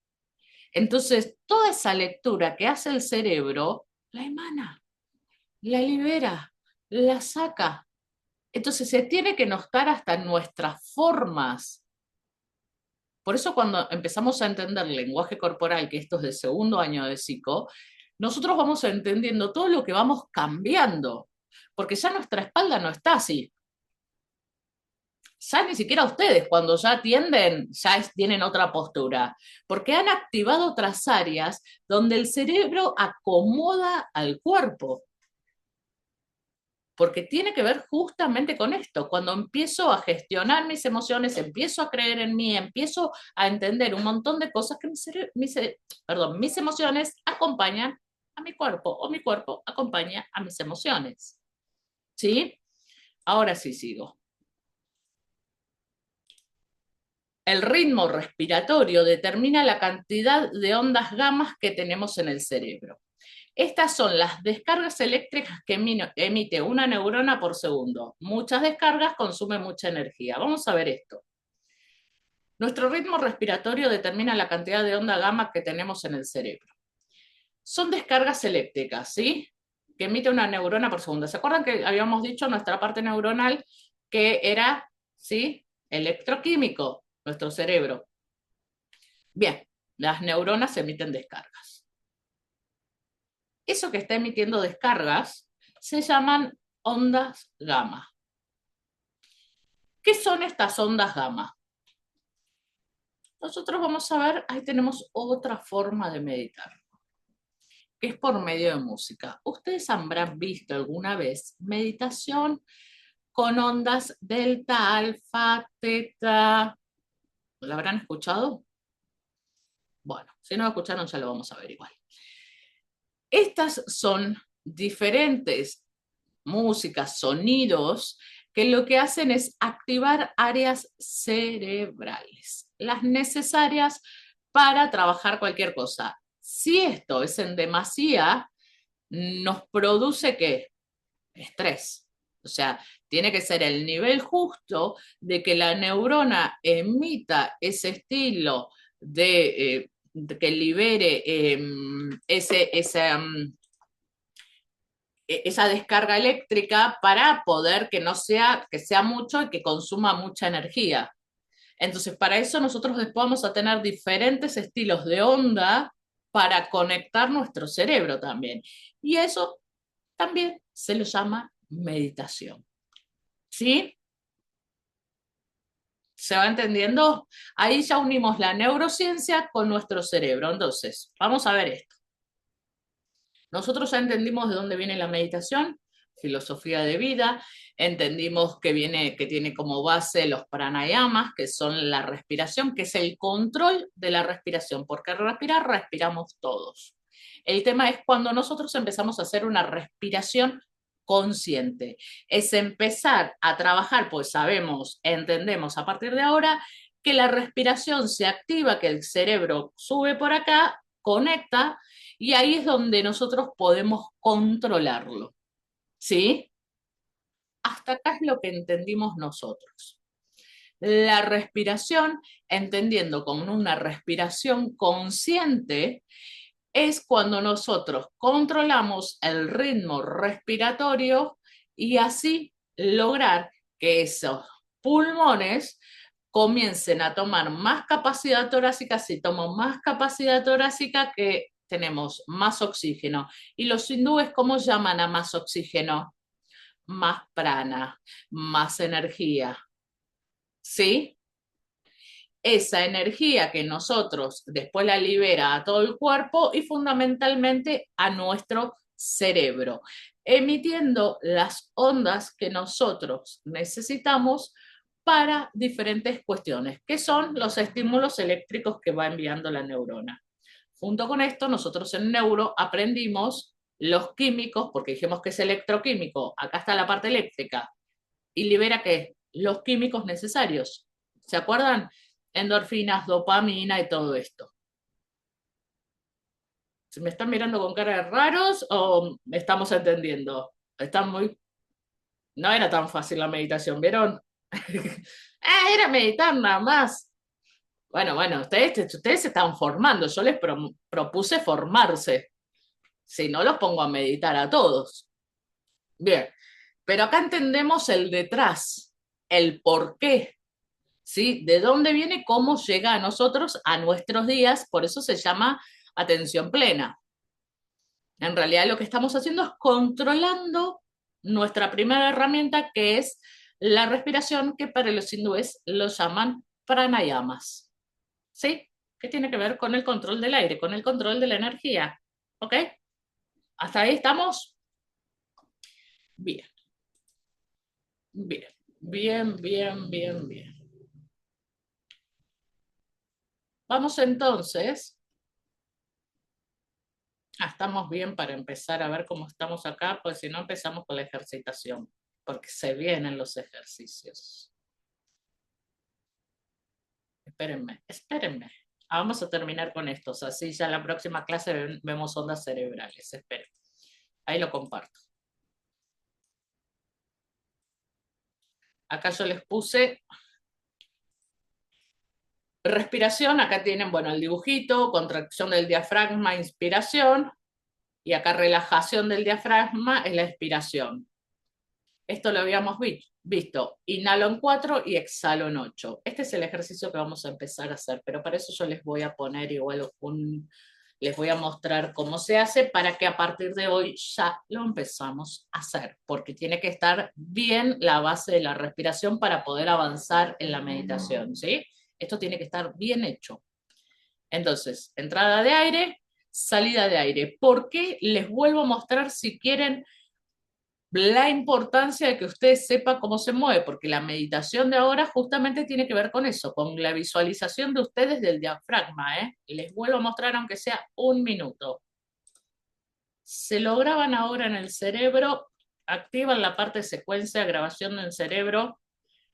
Entonces, toda esa lectura que hace el cerebro, la emana, la libera, la saca. Entonces, se tiene que notar hasta en nuestras formas. Por eso cuando empezamos a entender el lenguaje corporal, que esto es del segundo año de psico, nosotros vamos entendiendo todo lo que vamos cambiando, porque ya nuestra espalda no está así. ya ni siquiera ustedes, cuando ya atienden, tienen otra postura, porque han activado otras áreas donde el cerebro acomoda al cuerpo, porque tiene que ver justamente con esto. Cuando empiezo a gestionar mis emociones, empiezo a creer en mí, empiezo a entender un montón de cosas que mis emociones acompañan a mi cuerpo, o mi cuerpo acompaña a mis emociones. ¿Sí? Ahora sí sigo. El ritmo respiratorio determina la cantidad de ondas gamas que tenemos en el cerebro. Estas son las descargas eléctricas que emite una neurona por segundo. Muchas descargas consumen mucha energía. Vamos a ver esto. Nuestro ritmo respiratorio determina la cantidad de onda gamma que tenemos en el cerebro. Son descargas eléctricas, ¿sí? Que emite una neurona por segundo. ¿Se acuerdan que habíamos dicho nuestra parte neuronal que era, ¿sí? Electroquímico, nuestro cerebro. Bien, las neuronas emiten descargas. Eso que está emitiendo descargas se llaman ondas gamma. ¿Qué son estas ondas gamma? Nosotros vamos a ver, ahí tenemos otra forma de meditar, que es por medio de música. Ustedes habrán visto alguna vez meditación con ondas delta, alfa, teta. ¿La habrán escuchado? Bueno, si no lo escucharon ya lo vamos a ver igual. Estas son diferentes músicas, sonidos, que lo que hacen es activar áreas cerebrales, las necesarias para trabajar cualquier cosa. Si esto es en demasía, nos produce ¿qué? Estrés. O sea, tiene que ser el nivel justo de que la neurona emita ese estilo de que libere esa descarga eléctrica para poder que no sea, que sea mucho y que consuma mucha energía. Entonces, para eso nosotros después vamos a tener diferentes estilos de onda para conectar nuestro cerebro también. Y eso también se lo llama meditación. ¿Sí? ¿Se va entendiendo? Ahí ya unimos la neurociencia con nuestro cerebro. Entonces, vamos a ver esto. Nosotros ya entendimos de dónde viene la meditación, filosofía de vida, entendimos que tiene como base los pranayamas, que son la respiración, que es el control de la respiración, porque respiramos todos. El tema es cuando nosotros empezamos a hacer una respiración consciente, es empezar a trabajar, pues sabemos, entendemos a partir de ahora que la respiración se activa, que el cerebro sube por acá, conecta, y ahí es donde nosotros podemos controlarlo. ¿Sí? Hasta acá es lo que entendimos nosotros. La respiración, entendiendo como una respiración consciente, es cuando nosotros controlamos el ritmo respiratorio y así lograr que esos pulmones comiencen a tomar más capacidad torácica. Si tomo más capacidad torácica, que tenemos más oxígeno. ¿Y los hindúes cómo llaman a más oxígeno? Más prana, más energía. ¿Sí? Esa energía que nosotros después la libera a todo el cuerpo y fundamentalmente a nuestro cerebro, emitiendo las ondas que nosotros necesitamos para diferentes cuestiones, que son los estímulos eléctricos que va enviando la neurona. Junto con esto, nosotros en neuro aprendimos los químicos, porque dijimos que es electroquímico, acá está la parte eléctrica, y libera ¿qué? Los químicos necesarios. ¿Se acuerdan? Endorfinas, dopamina y todo esto. ¿Se me están mirando con cara de raros o me estamos entendiendo? Están muy... No era tan fácil la meditación, ¿vieron? Era meditar nada más. Bueno, ustedes se están formando. Yo les propuse formarse. Si no, los pongo a meditar a todos. Bien, pero acá entendemos el detrás, el por qué. ¿Sí? ¿De dónde viene? ¿Cómo llega a nosotros, a nuestros días? Por eso se llama atención plena. En realidad lo que estamos haciendo es controlando nuestra primera herramienta, que es la respiración, que para los hindúes lo llaman pranayamas. ¿Sí? ¿Qué tiene que ver con el control del aire, con el control de la energía? ¿Ok? ¿Hasta ahí estamos? Bien, bien, bien, bien, bien, bien. Vamos entonces. Estamos bien para empezar a ver cómo estamos acá, pues si no empezamos con la ejercitación, porque se vienen los ejercicios. Espérenme, espérenme. Vamos a terminar con estos, así ya en la próxima clase vemos ondas cerebrales. Esperen. Ahí lo comparto. Acá yo les puse respiración, acá tienen, bueno, el dibujito, contracción del diafragma, inspiración, y acá relajación del diafragma es la expiración. Esto lo habíamos visto. Inhalo en 4 y exhalo en 8. Este es el ejercicio que vamos a empezar a hacer, pero para eso yo les voy a poner igual les voy a mostrar cómo se hace para que a partir de hoy ya lo empezamos a hacer, porque tiene que estar bien la base de la respiración para poder avanzar en la meditación, ¿sí? Esto tiene que estar bien hecho. Entonces, entrada de aire, salida de aire. ¿Por qué? Les vuelvo a mostrar si quieren la importancia de que usted sepa cómo se mueve, porque la meditación de ahora justamente tiene que ver con eso, con la visualización de ustedes del diafragma, ¿eh? Les vuelvo a mostrar aunque sea un minuto. Se lo graban ahora en el cerebro, activan la parte de secuencia, grabación en el cerebro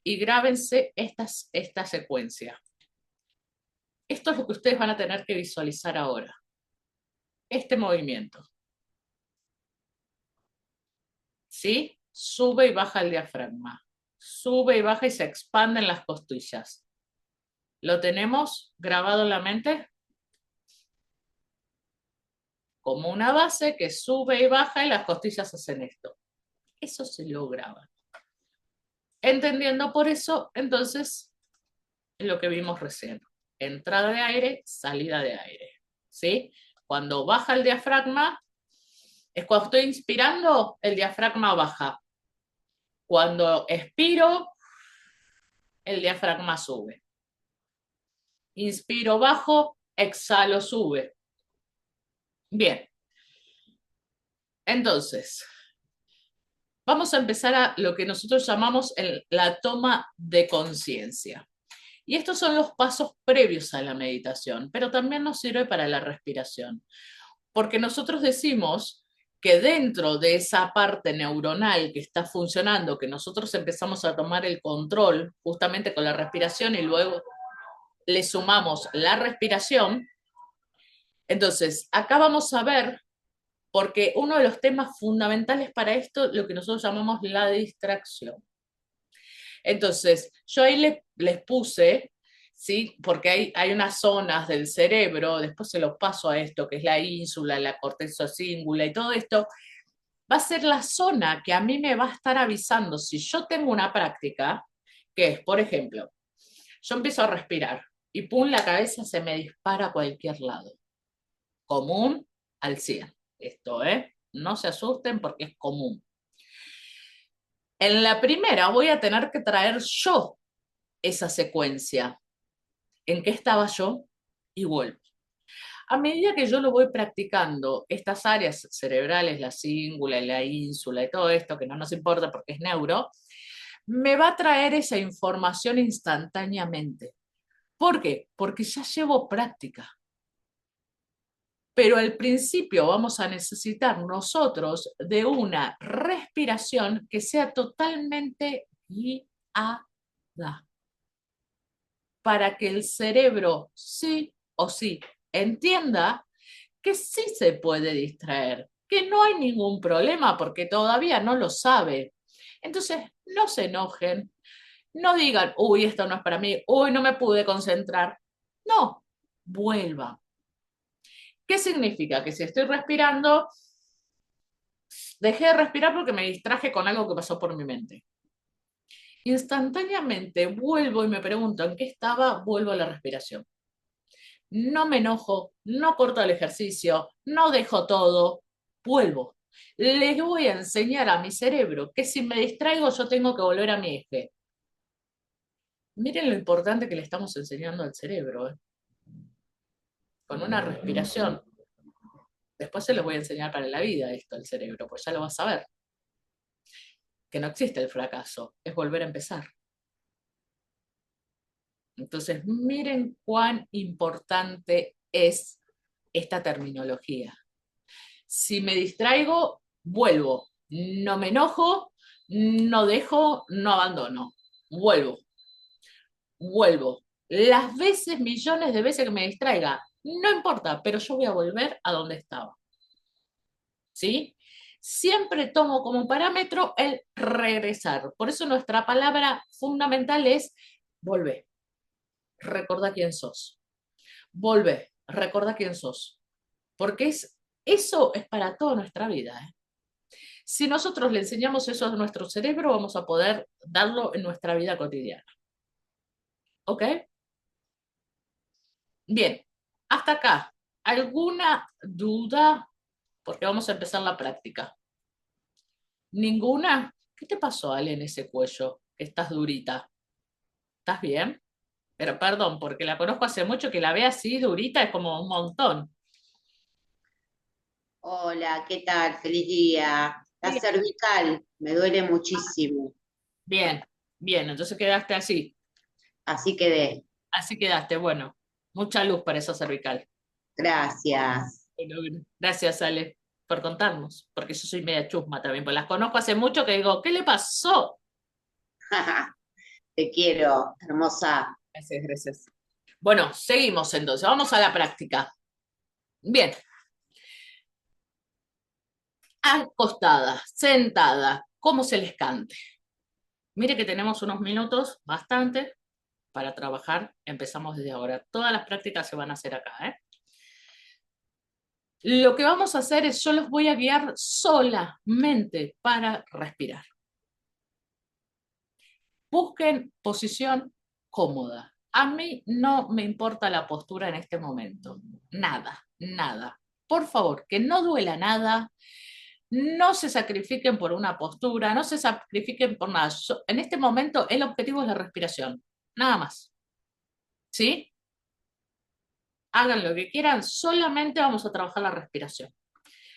y grábense esta secuencia. Esto es lo que ustedes van a tener que visualizar ahora. Este movimiento. ¿Sí? Sube y baja el diafragma. Sube y baja y se expanden las costillas. ¿Lo tenemos grabado en la mente? Como una base que sube y baja y las costillas hacen esto. Eso se lo graba. Entendiendo por eso, entonces, lo que vimos recién. Entrada de aire, salida de aire. ¿Sí? Cuando baja el diafragma, es cuando estoy inspirando, el diafragma baja. Cuando expiro, el diafragma sube. Inspiro bajo, exhalo sube. Bien. Entonces, vamos a empezar a lo que nosotros llamamos la toma de conciencia. Y estos son los pasos previos a la meditación, pero también nos sirve para la respiración. Porque nosotros decimos que dentro de esa parte neuronal que está funcionando, que nosotros empezamos a tomar el control justamente con la respiración y luego le sumamos la respiración, entonces acá vamos a ver, porque uno de los temas fundamentales para esto, lo que nosotros llamamos la distracción. Entonces, yo ahí les puse, ¿sí? Porque hay unas zonas del cerebro, después se los paso a esto, que es la ínsula, la corteza cingula y todo esto, va a ser la zona que a mí me va a estar avisando si yo tengo una práctica, que es, por ejemplo, yo empiezo a respirar y pum, la cabeza se me dispara a cualquier lado. Común al 100. Esto, ¿eh? No se asusten porque es común. En la primera voy a tener que traer yo esa secuencia. ¿En qué estaba yo? Y vuelvo. A medida que yo lo voy practicando, estas áreas cerebrales, la cingula, la ínsula y todo esto, que no nos importa porque es neuro, me va a traer esa información instantáneamente. ¿Por qué? Porque ya llevo práctica. Pero al principio vamos a necesitar nosotros de una respiración que sea totalmente guiada para que el cerebro sí o sí entienda que sí se puede distraer, que no hay ningún problema porque todavía no lo sabe. Entonces, no se enojen, no digan, uy, esto no es para mí, uy, no me pude concentrar. No, vuelvan. ¿Qué significa? Que si estoy respirando, dejé de respirar porque me distraje con algo que pasó por mi mente. Instantáneamente vuelvo y me pregunto en qué estaba, vuelvo a la respiración. No me enojo, no corto el ejercicio, no dejo todo, vuelvo. Les voy a enseñar a mi cerebro que si me distraigo yo tengo que volver a mi eje. Miren lo importante que le estamos enseñando al cerebro, ¿eh? Con una respiración. Después se los voy a enseñar para la vida esto al cerebro, pues ya lo vas a ver. Que no existe el fracaso, es volver a empezar. Entonces, miren cuán importante es esta terminología. Si me distraigo, vuelvo. No me enojo, no dejo, no abandono. Vuelvo, vuelvo. Las veces, millones de veces que me distraiga, no importa, pero yo voy a volver a donde estaba. ¿Sí? Siempre tomo como parámetro el regresar. Por eso nuestra palabra fundamental es volver. Recordá quién sos. Volvé, recordá quién sos. Porque eso es para toda nuestra vida, ¿eh? Si nosotros le enseñamos eso a nuestro cerebro, vamos a poder darlo en nuestra vida cotidiana. ¿Ok? Bien, hasta acá. ¿Alguna duda? Porque vamos a empezar la práctica. ¿Ninguna? ¿Qué te pasó, Ale, en ese cuello? Estás durita. ¿Estás bien? Pero perdón, porque la conozco hace mucho, que la vea así durita es como un montón. Hola, ¿qué tal? Feliz día. La Bien, cervical me duele muchísimo, bien, bien, entonces quedaste así. así quedé. Así quedaste, bueno. Mucha luz para esa cervical. Gracias. Bueno, gracias, Ale, por contarnos, porque yo soy media chusma también, pues las conozco hace mucho que digo, ¿qué le pasó? Te quiero, hermosa. Gracias, gracias. Bueno, seguimos entonces, vamos a la práctica. Bien, acostada, sentada, como se les cante. Mire que tenemos unos minutos, bastante, para trabajar. Empezamos desde ahora. Todas las prácticas se van a hacer acá, ¿eh? Lo que vamos a hacer es, yo los voy a guiar solamente para respirar. Busquen posición cómoda. A mí no me importa la postura en este momento. Nada, nada. Por favor, que no duela nada. No se sacrifiquen por una postura, no se sacrifiquen por nada. En este momento el objetivo es la respiración. Nada más. ¿Sí? Hagan lo que quieran, solamente vamos a trabajar la respiración.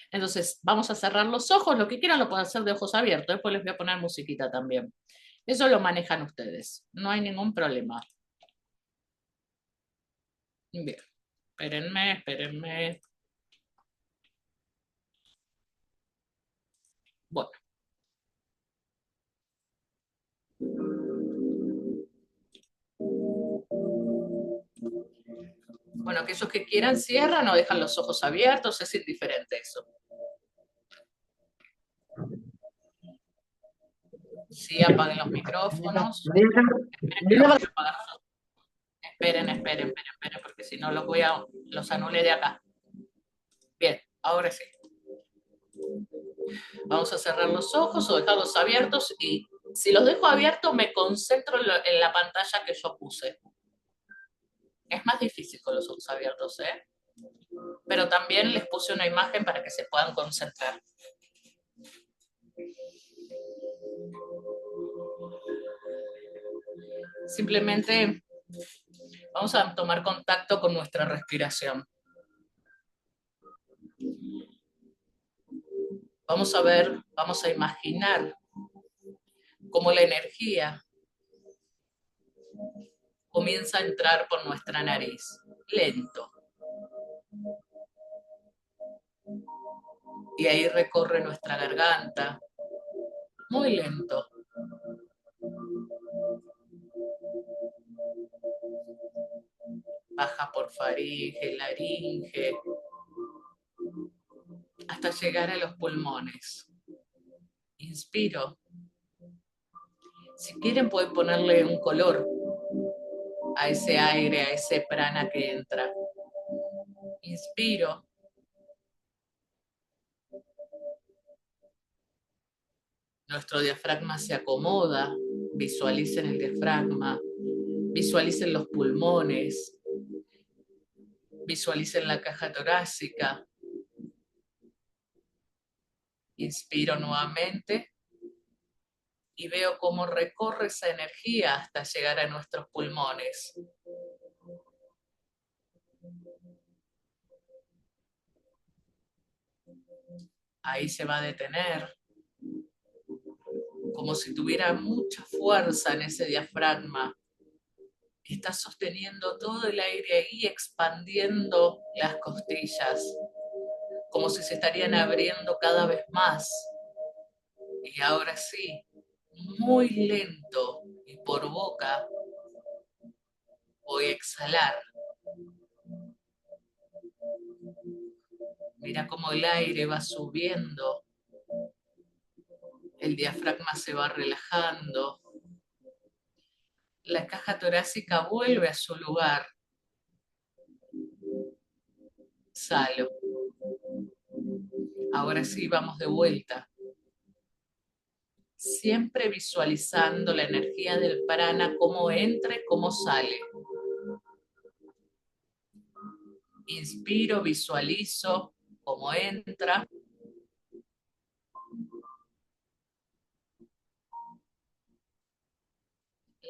Entonces, vamos a cerrar los ojos, lo que quieran lo pueden hacer de ojos abiertos, después les voy a poner musiquita también. Eso lo manejan ustedes, no hay ningún problema. Bien, espérenme, espérenme. Bueno. Bueno, aquellos que quieran cierran o dejan los ojos abiertos, es indiferente eso. Sí, apaguen los micrófonos. Esperen, esperen, esperen, esperen, porque si no los anulé de acá. Bien, ahora sí. Vamos a cerrar los ojos o dejarlos abiertos y si los dejo abiertos me concentro en la pantalla que yo puse. Es más difícil con los ojos abiertos, ¿eh? Pero también les puse una imagen para que se puedan concentrar. Simplemente vamos a tomar contacto con nuestra respiración. Vamos a ver, vamos a imaginar cómo la energía comienza a entrar por nuestra nariz, lento. Y ahí recorre nuestra garganta, muy lento. Baja por faringe, laringe, hasta llegar a los pulmones. Inspiro. Si quieren pueden ponerle un color a ese aire, a ese prana que entra. Inspiro. Nuestro diafragma se acomoda. Visualicen el diafragma. Visualicen los pulmones. Visualicen la caja torácica. Inspiro nuevamente y veo cómo recorre esa energía hasta llegar a nuestros pulmones. Ahí se va a detener, como si tuviera mucha fuerza en ese diafragma. Está sosteniendo todo el aire ahí, expandiendo las costillas, como si se estarían abriendo cada vez más. Y ahora sí, muy lento y por boca, voy a exhalar. Mira cómo el aire va subiendo, el diafragma se va relajando, la caja torácica vuelve a su lugar. Exhalo. Ahora sí, vamos de vuelta. Siempre visualizando la energía del prana, cómo entra y cómo sale. Inspiro, visualizo cómo entra.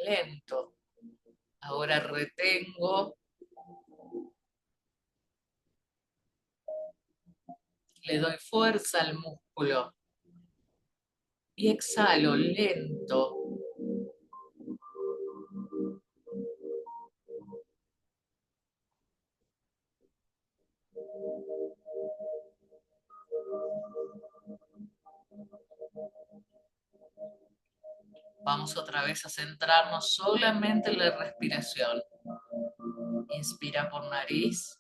Lento. Ahora retengo. Le doy fuerza al músculo. Y exhalo, lento. Vamos otra vez a centrarnos solamente en la respiración. Inspira por nariz.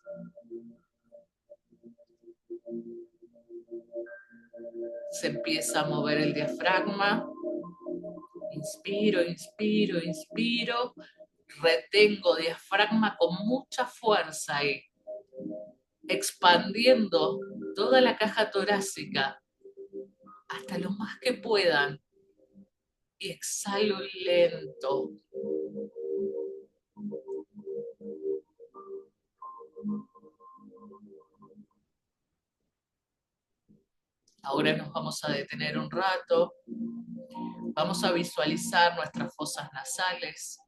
Se empieza a mover el diafragma. Inspiro, inspiro, inspiro. Retengo diafragma con mucha fuerza ahí. Expandiendo toda la caja torácica hasta lo más que puedan. Y exhalo lento. Ahora nos vamos a detener un rato. Vamos a visualizar nuestras fosas nasales.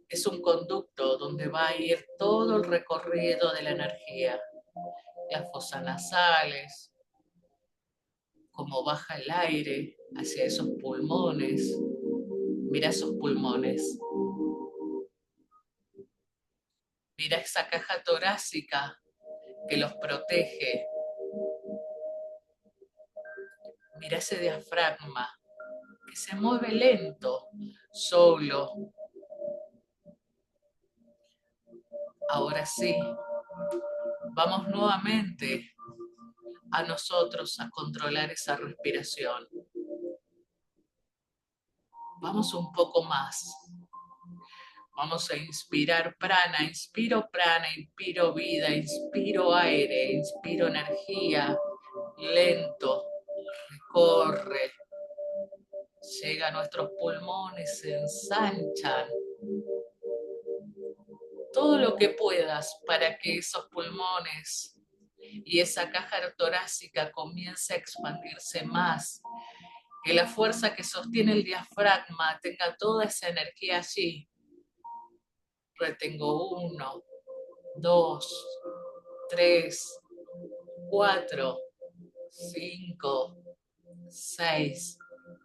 Es un conducto donde va a ir todo el recorrido de la energía. Las fosas nasales, cómo baja el aire hacia esos pulmones. Mira esos pulmones. Mira esa caja torácica que los protege. Mira ese diafragma que se mueve lento, solo. Ahora sí, vamos nuevamente a nosotros a controlar esa respiración. Vamos un poco más. Vamos a inspirar prana, inspiro vida, inspiro aire, inspiro energía, lento, recorre, llega a nuestros pulmones, se ensanchan. Todo lo que puedas para que esos pulmones y esa caja torácica comience a expandirse más, que la fuerza que sostiene el diafragma tenga toda esa energía allí. Retengo 1, 2, 3, 4, 5, 6.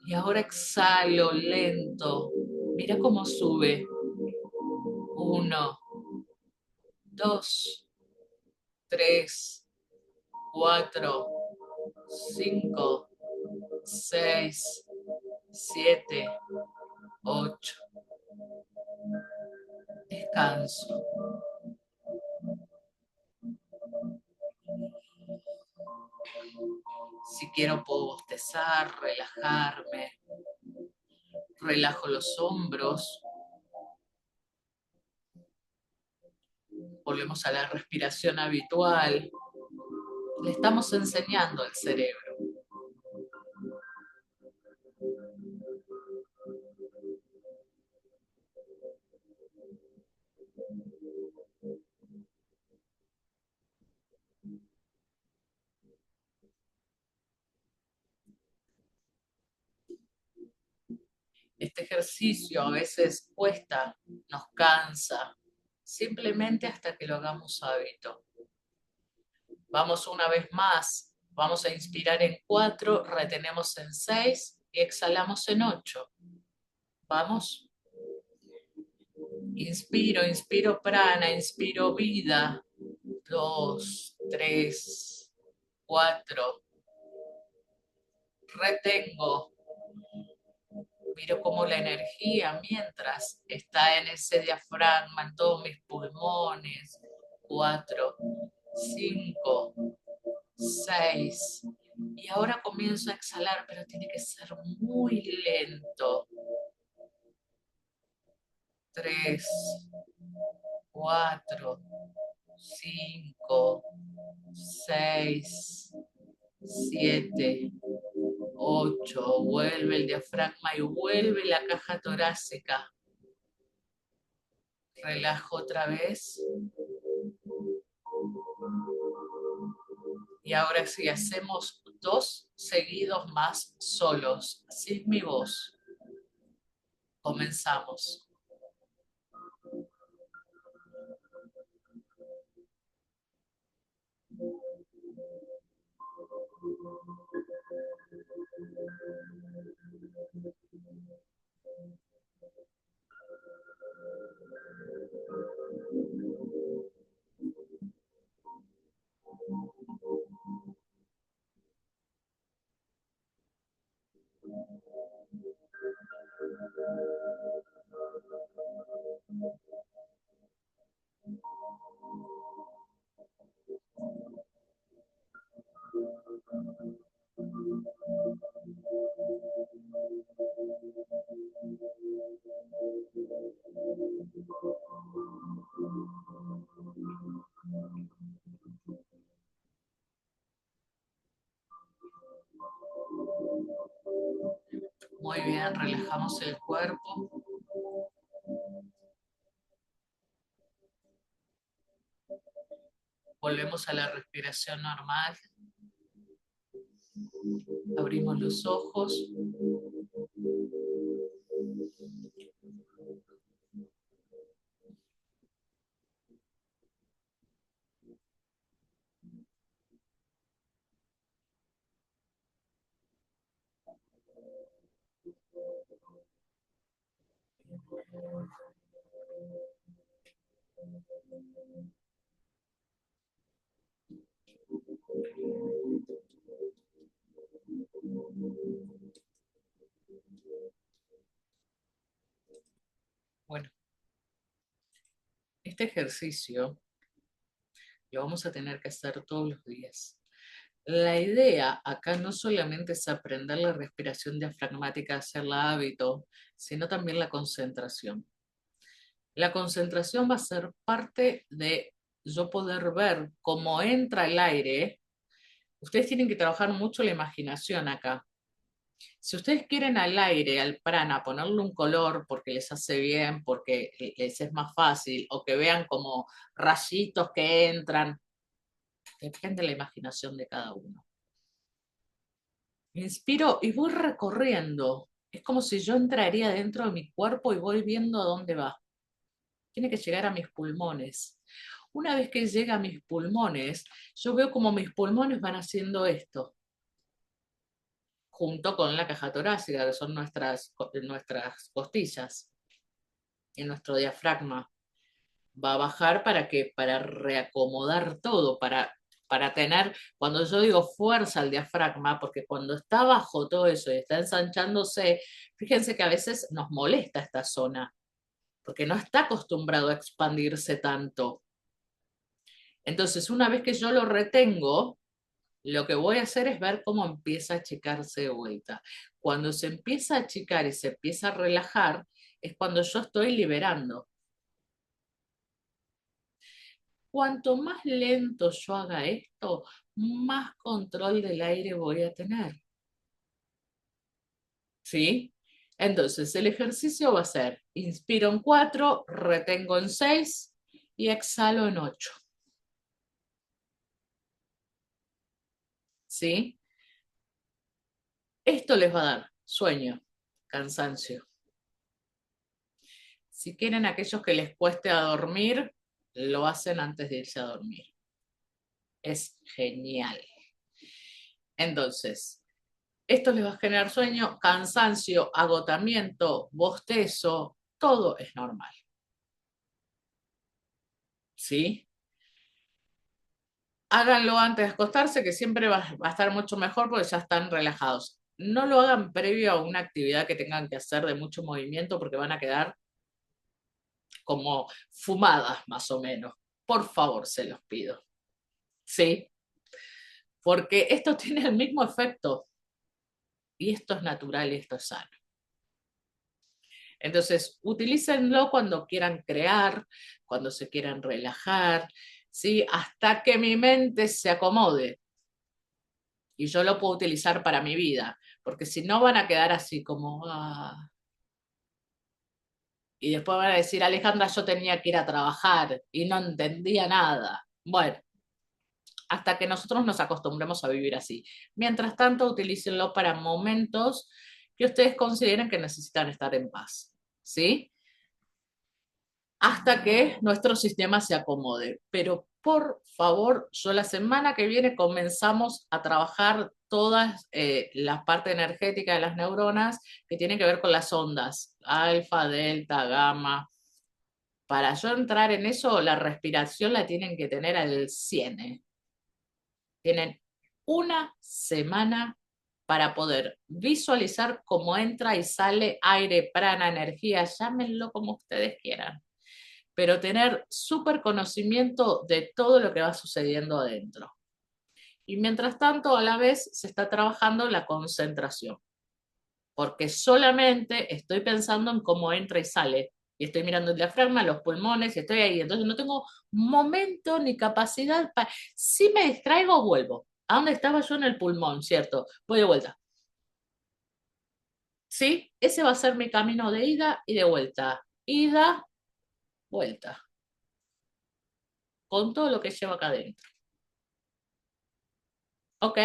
Y ahora exhalo lento. Mira cómo sube. 1, 2, 3, 4, 5, 6, 7, 8. Descanso. Si quiero puedo bostezar, relajarme. Relajo los hombros. Volvemos a la respiración habitual. Le estamos enseñando al cerebro. ejercicio a veces cuesta, nos cansa, simplemente hasta que lo hagamos hábito. Vamos una vez más, vamos a inspirar en 4, retenemos en 6 y exhalamos en 8. Vamos. Inspiro, inspiro prana, inspiro vida. 2, 3, 4. Retengo. Miro cómo la energía mientras está en ese diafragma, en todos mis pulmones. 4, 5, 6. Y ahora comienzo a exhalar, pero tiene que ser muy lento. 3, 4, 5, 6, 7, 8. Vuelve el diafragma y vuelve la caja torácica. Relajo otra vez. Y ahora sí, hacemos 2 seguidos más solos, sin mi voz. Comenzamos. Muy bien, relajamos el cuerpo. Volvemos a la respiración normal. Abrimos los ojos. Bueno, este ejercicio lo vamos a tener que hacer todos los días. La idea acá no solamente es aprender la respiración diafragmática, hacerla hábito, sino también la concentración. La concentración va a ser parte de yo poder ver cómo entra el aire. Ustedes tienen que trabajar mucho la imaginación acá. Si ustedes quieren al aire, al prana, ponerle un color porque les hace bien, porque les es más fácil, o que vean como rayitos que entran, depende de la imaginación de cada uno. Inspiro y voy recorriendo. Es como si yo entraría dentro de mi cuerpo y voy viendo a dónde va. Tiene que llegar a mis pulmones. Una vez que llega a mis pulmones, yo veo como mis pulmones van haciendo esto, junto con la caja torácica, que son nuestras costillas y nuestro diafragma. Va a bajar para que, para reacomodar todo, para tener, cuando yo digo fuerza al diafragma, porque cuando está bajo todo eso y está ensanchándose, fíjense que a veces nos molesta esta zona, porque no está acostumbrado a expandirse tanto. Entonces, una vez que yo lo retengo, lo que voy a hacer es ver cómo empieza a achicarse de vuelta. Cuando se empieza a achicar y se empieza a relajar, es cuando yo estoy liberando. Cuanto más lento yo haga esto, más control del aire voy a tener. ¿Sí? Entonces, el ejercicio va a ser, inspiro en 4, retengo en 6 y exhalo en 8. ¿Sí? Esto les va a dar sueño, cansancio, Si quieren, aquellos que les cueste a dormir, lo hacen antes de irse a dormir. Es genial. Entonces, esto les va a generar sueño, cansancio, agotamiento, bostezo, todo es normal. ¿Sí? Háganlo antes de acostarse, que siempre va a estar mucho mejor porque ya están relajados. No lo hagan previo a una actividad que tengan que hacer de mucho movimiento porque van a quedar como fumadas más o menos. Por favor, se los pido. ¿Sí? Porque esto tiene el mismo efecto y esto es natural y esto es sano. Entonces, utilícenlo cuando quieran crear, cuando se quieran relajar, ¿sí? Hasta que mi mente se acomode y yo lo puedo utilizar para mi vida, porque si no van a quedar así como, y después van a decir, Alejandra, yo tenía que ir a trabajar y no entendía nada. Bueno, hasta que nosotros nos acostumbremos a vivir así. Mientras tanto, utilícenlo para momentos que ustedes consideren que necesitan estar en paz, ¿sí? Hasta que nuestro sistema se acomode. Pero por favor, yo la semana que viene comenzamos a trabajar todas las partes energéticas de las neuronas que tienen que ver con las ondas, alfa, delta, gamma. Para yo entrar en eso, la respiración la tienen que tener al 100. Tienen una semana para poder visualizar cómo entra y sale aire, prana, energía, llámenlo como ustedes quieran, pero tener súper conocimiento de todo lo que va sucediendo adentro. Y mientras tanto, a la vez se está trabajando la concentración, porque solamente estoy pensando en cómo entra y sale, y estoy mirando el diafragma, los pulmones, y estoy ahí. Entonces no tengo momento ni capacidad para... Si me distraigo, vuelvo. ¿A dónde estaba yo en el pulmón, cierto? Voy de vuelta. ¿Sí? Ese va a ser mi camino de ida y de vuelta. Ida, vuelta. Con todo lo que llevo acá adentro. ¿Ok?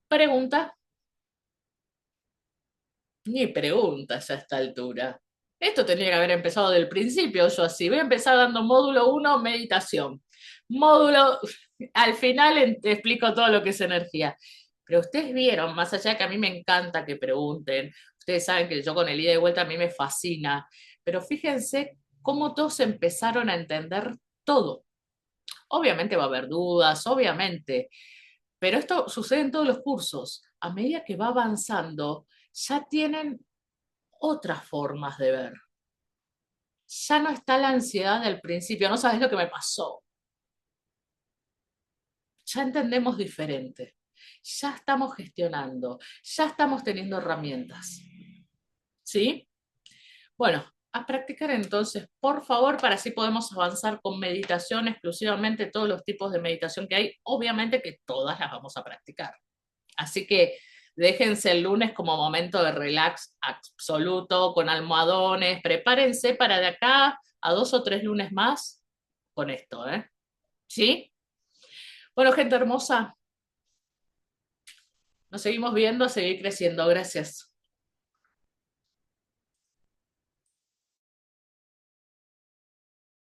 Pregunta. Ni preguntas a esta altura. Esto tendría que haber empezado del principio, yo así. Voy a empezar dando módulo 1, meditación. Módulo, al final te explico todo lo que es energía. Pero ustedes vieron, más allá de que a mí me encanta que pregunten, ustedes saben que yo con el ida y vuelta a mí me fascina, pero fíjense cómo todos empezaron a entender todo. Obviamente va a haber dudas, obviamente, pero esto sucede en todos los cursos. A medida que va avanzando, ya tienen otras formas de ver. Ya no está la ansiedad del principio, no sabes lo que me pasó. Ya entendemos diferente. Ya estamos gestionando, ya estamos teniendo herramientas. ¿Sí? Bueno, a practicar entonces, por favor, para así podemos avanzar con meditación exclusivamente, todos los tipos de meditación que hay. Obviamente que todas las vamos a practicar. Así que déjense el lunes como momento de relax absoluto, con almohadones. Prepárense para de acá a 2 o 3 lunes más con esto, ¿eh? ¿Sí? Bueno, gente hermosa, nos seguimos viendo, a seguir creciendo. Gracias.